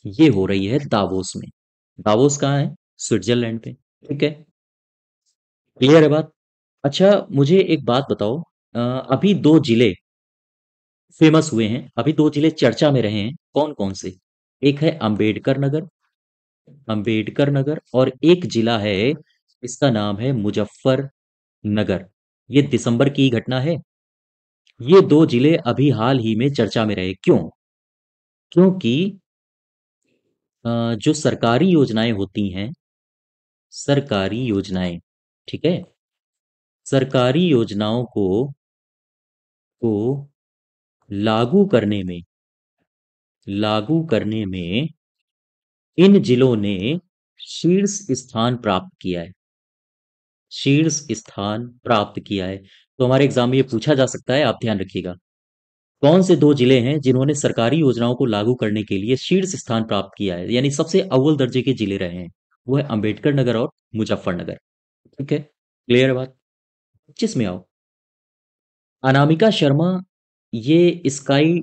ये हो रही है दावोस में। दावोस कहाँ है? स्विट्जरलैंड पे। ठीक है, क्लियर है बात? अच्छा, मुझे एक बात बताओ। अभी दो जिले फेमस हुए हैं, अभी दो जिले चर्चा में रहे हैं, कौन कौन से? एक है अंबेडकर नगर, अंबेडकर नगर, और एक जिला है, इसका नाम है मुजफ्फर नगर। ये दिसंबर की घटना है। ये दो जिले अभी हाल ही में चर्चा में रहे, क्यों? क्योंकि जो सरकारी योजनाएं होती हैं, सरकारी योजनाएं, ठीक है, सरकारी योजनाओं को लागू करने में, लागू करने में इन जिलों ने शीर्ष स्थान प्राप्त किया है, शीर्ष स्थान प्राप्त किया है। तो हमारे एग्जाम में ये पूछा जा सकता है, आप ध्यान रखिएगा। कौन से दो जिले हैं जिन्होंने सरकारी योजनाओं को लागू करने के लिए शीर्ष स्थान प्राप्त किया है, यानी सबसे अव्वल दर्जे के जिले रहे हैं? वो है अंबेडकर नगर और मुजफ्फरनगर। ठीक है, क्लियर है बात? 25 में आओ। अनामिका शर्मा ये स्काई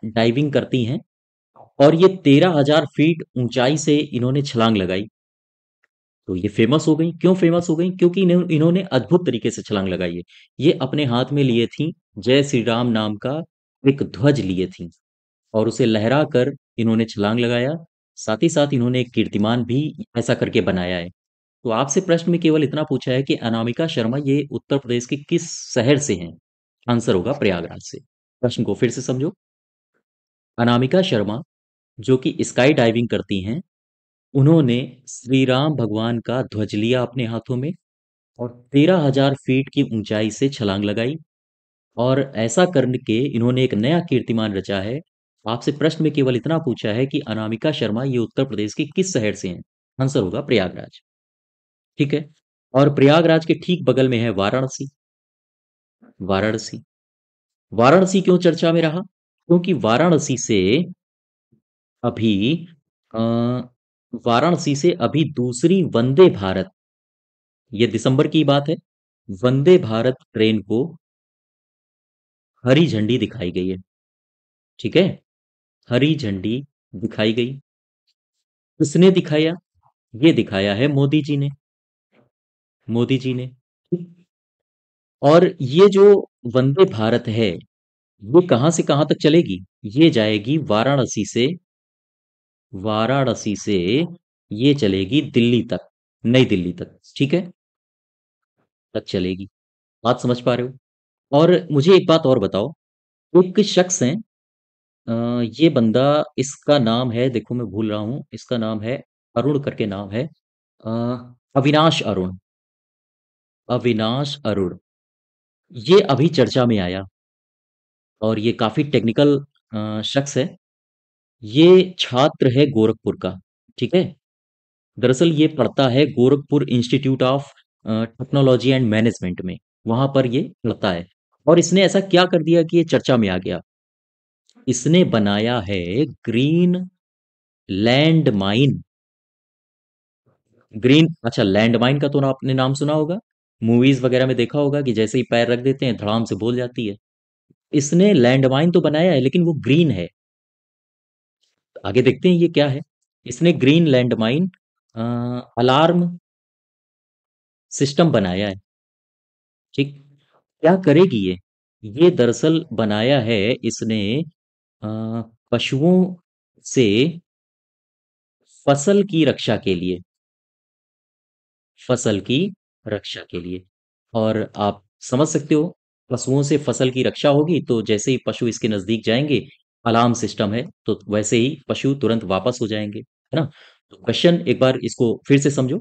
डाइविंग करती हैं, और ये 13,000 फीट ऊंचाई से इन्होंने छलांग लगाई। तो ये फेमस हो गई, क्यों फेमस हो गई? क्योंकि इन्होंने अद्भुत तरीके से छलांग लगाई है। ये अपने हाथ में लिए थी जय श्री राम नाम का एक ध्वज लिए थी, और उसे लहरा कर इन्होंने छलांग लगाया। साथ ही साथ इन्होंने एक कीर्तिमान भी ऐसा करके बनाया है। तो आपसे प्रश्न में केवल इतना पूछा है कि अनामिका शर्मा ये उत्तर प्रदेश के किस शहर से हैं? आंसर होगा प्रयागराज से। प्रश्न को फिर से समझो। अनामिका शर्मा जो कि स्काई डाइविंग करती हैं, उन्होंने श्री राम भगवान का ध्वज लिया अपने हाथों में, और 13,000 फीट की ऊंचाई से छलांग लगाई, और ऐसा करने के इन्होंने एक नया कीर्तिमान रचा है। आपसे प्रश्न में केवल इतना पूछा है कि अनामिका शर्मा ये उत्तर प्रदेश के किस शहर से हैं? आंसर होगा प्रयागराज। ठीक है, और प्रयागराज के ठीक बगल में है वाराणसी। वाराणसी, वाराणसी क्यों चर्चा में रहा? क्योंकि अभी अ, वाराणसी से अभी दूसरी वंदे भारत, ये दिसंबर की बात है, वंदे भारत ट्रेन को हरी झंडी दिखाई गई है। ठीक है, हरी झंडी दिखाई गई। किसने दिखाया? ये दिखाया है मोदी जी ने, मोदी जी ने। और ये जो वंदे भारत है, ये कहां से कहां तक चलेगी? ये जाएगी वाराणसी से ये चलेगी दिल्ली तक, नई दिल्ली तक। ठीक है, तक चलेगी। बात समझ पा रहे हो? और मुझे एक बात और बताओ। एक शख्स है, ये बंदा, इसका नाम है, देखो मैं भूल रहा हूं, इसका नाम है अरुण करके नाम है, अ, अविनाश अरुण, अविनाश अरुण। ये अभी चर्चा में आया, और ये काफी टेक्निकल शख्स है। ये छात्र है गोरखपुर का। ठीक है, दरअसल ये पढ़ता है Gorakhpur institute of technology and management में, वहां पर ये पढ़ता है। और इसने ऐसा क्या कर दिया कि ये चर्चा में आ गया? इसने बनाया है ग्रीन लैंड माइन। ग्रीन, अच्छा, लैंड माइन का तो आपने नाम सुना होगा, मूवीज वगैरह में देखा होगा कि जैसे ही पैर रख देते हैं धड़ाम से बोल जाती है। इसने लैंड माइन तो बनाया है, लेकिन वो ग्रीन है। आगे देखते हैं ये क्या है। इसने green land mine alarm system बनाया है। ठीक, क्या करेगी ये दरअसल बनाया है इसने अ, पशुओं से फसल की रक्षा के लिए, फसल की रक्षा के लिए। और आप समझ सकते हो, पशुओं से फसल की रक्षा होगी तो जैसे ही पशु इसके नजदीक जाएंगे, अलार्म सिस्टम है तो वैसे ही पशु तुरंत वापस हो जाएंगे, है ना? तो क्वेश्चन एक बार इसको फिर से समझो।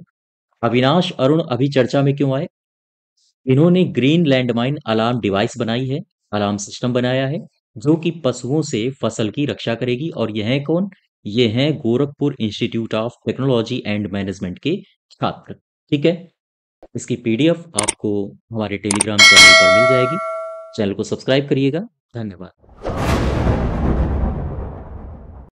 अविनाश अरुण अभी चर्चा में क्यों आए? इन्होंने ग्रीन लैंडमाइन अलार्म डिवाइस बनाई है, अलार्म सिस्टम बनाया है, जो कि पशुओं से फसल की रक्षा करेगी। और यह है कौन? ये हैं Gorakhpur institute of technology and management के छात्र। ठीक है, इसकी पीडीएफ आपको हमारे टेलीग्राम चैनल पर मिल जाएगी। चैनल को सब्सक्राइब करिएगा। धन्यवाद।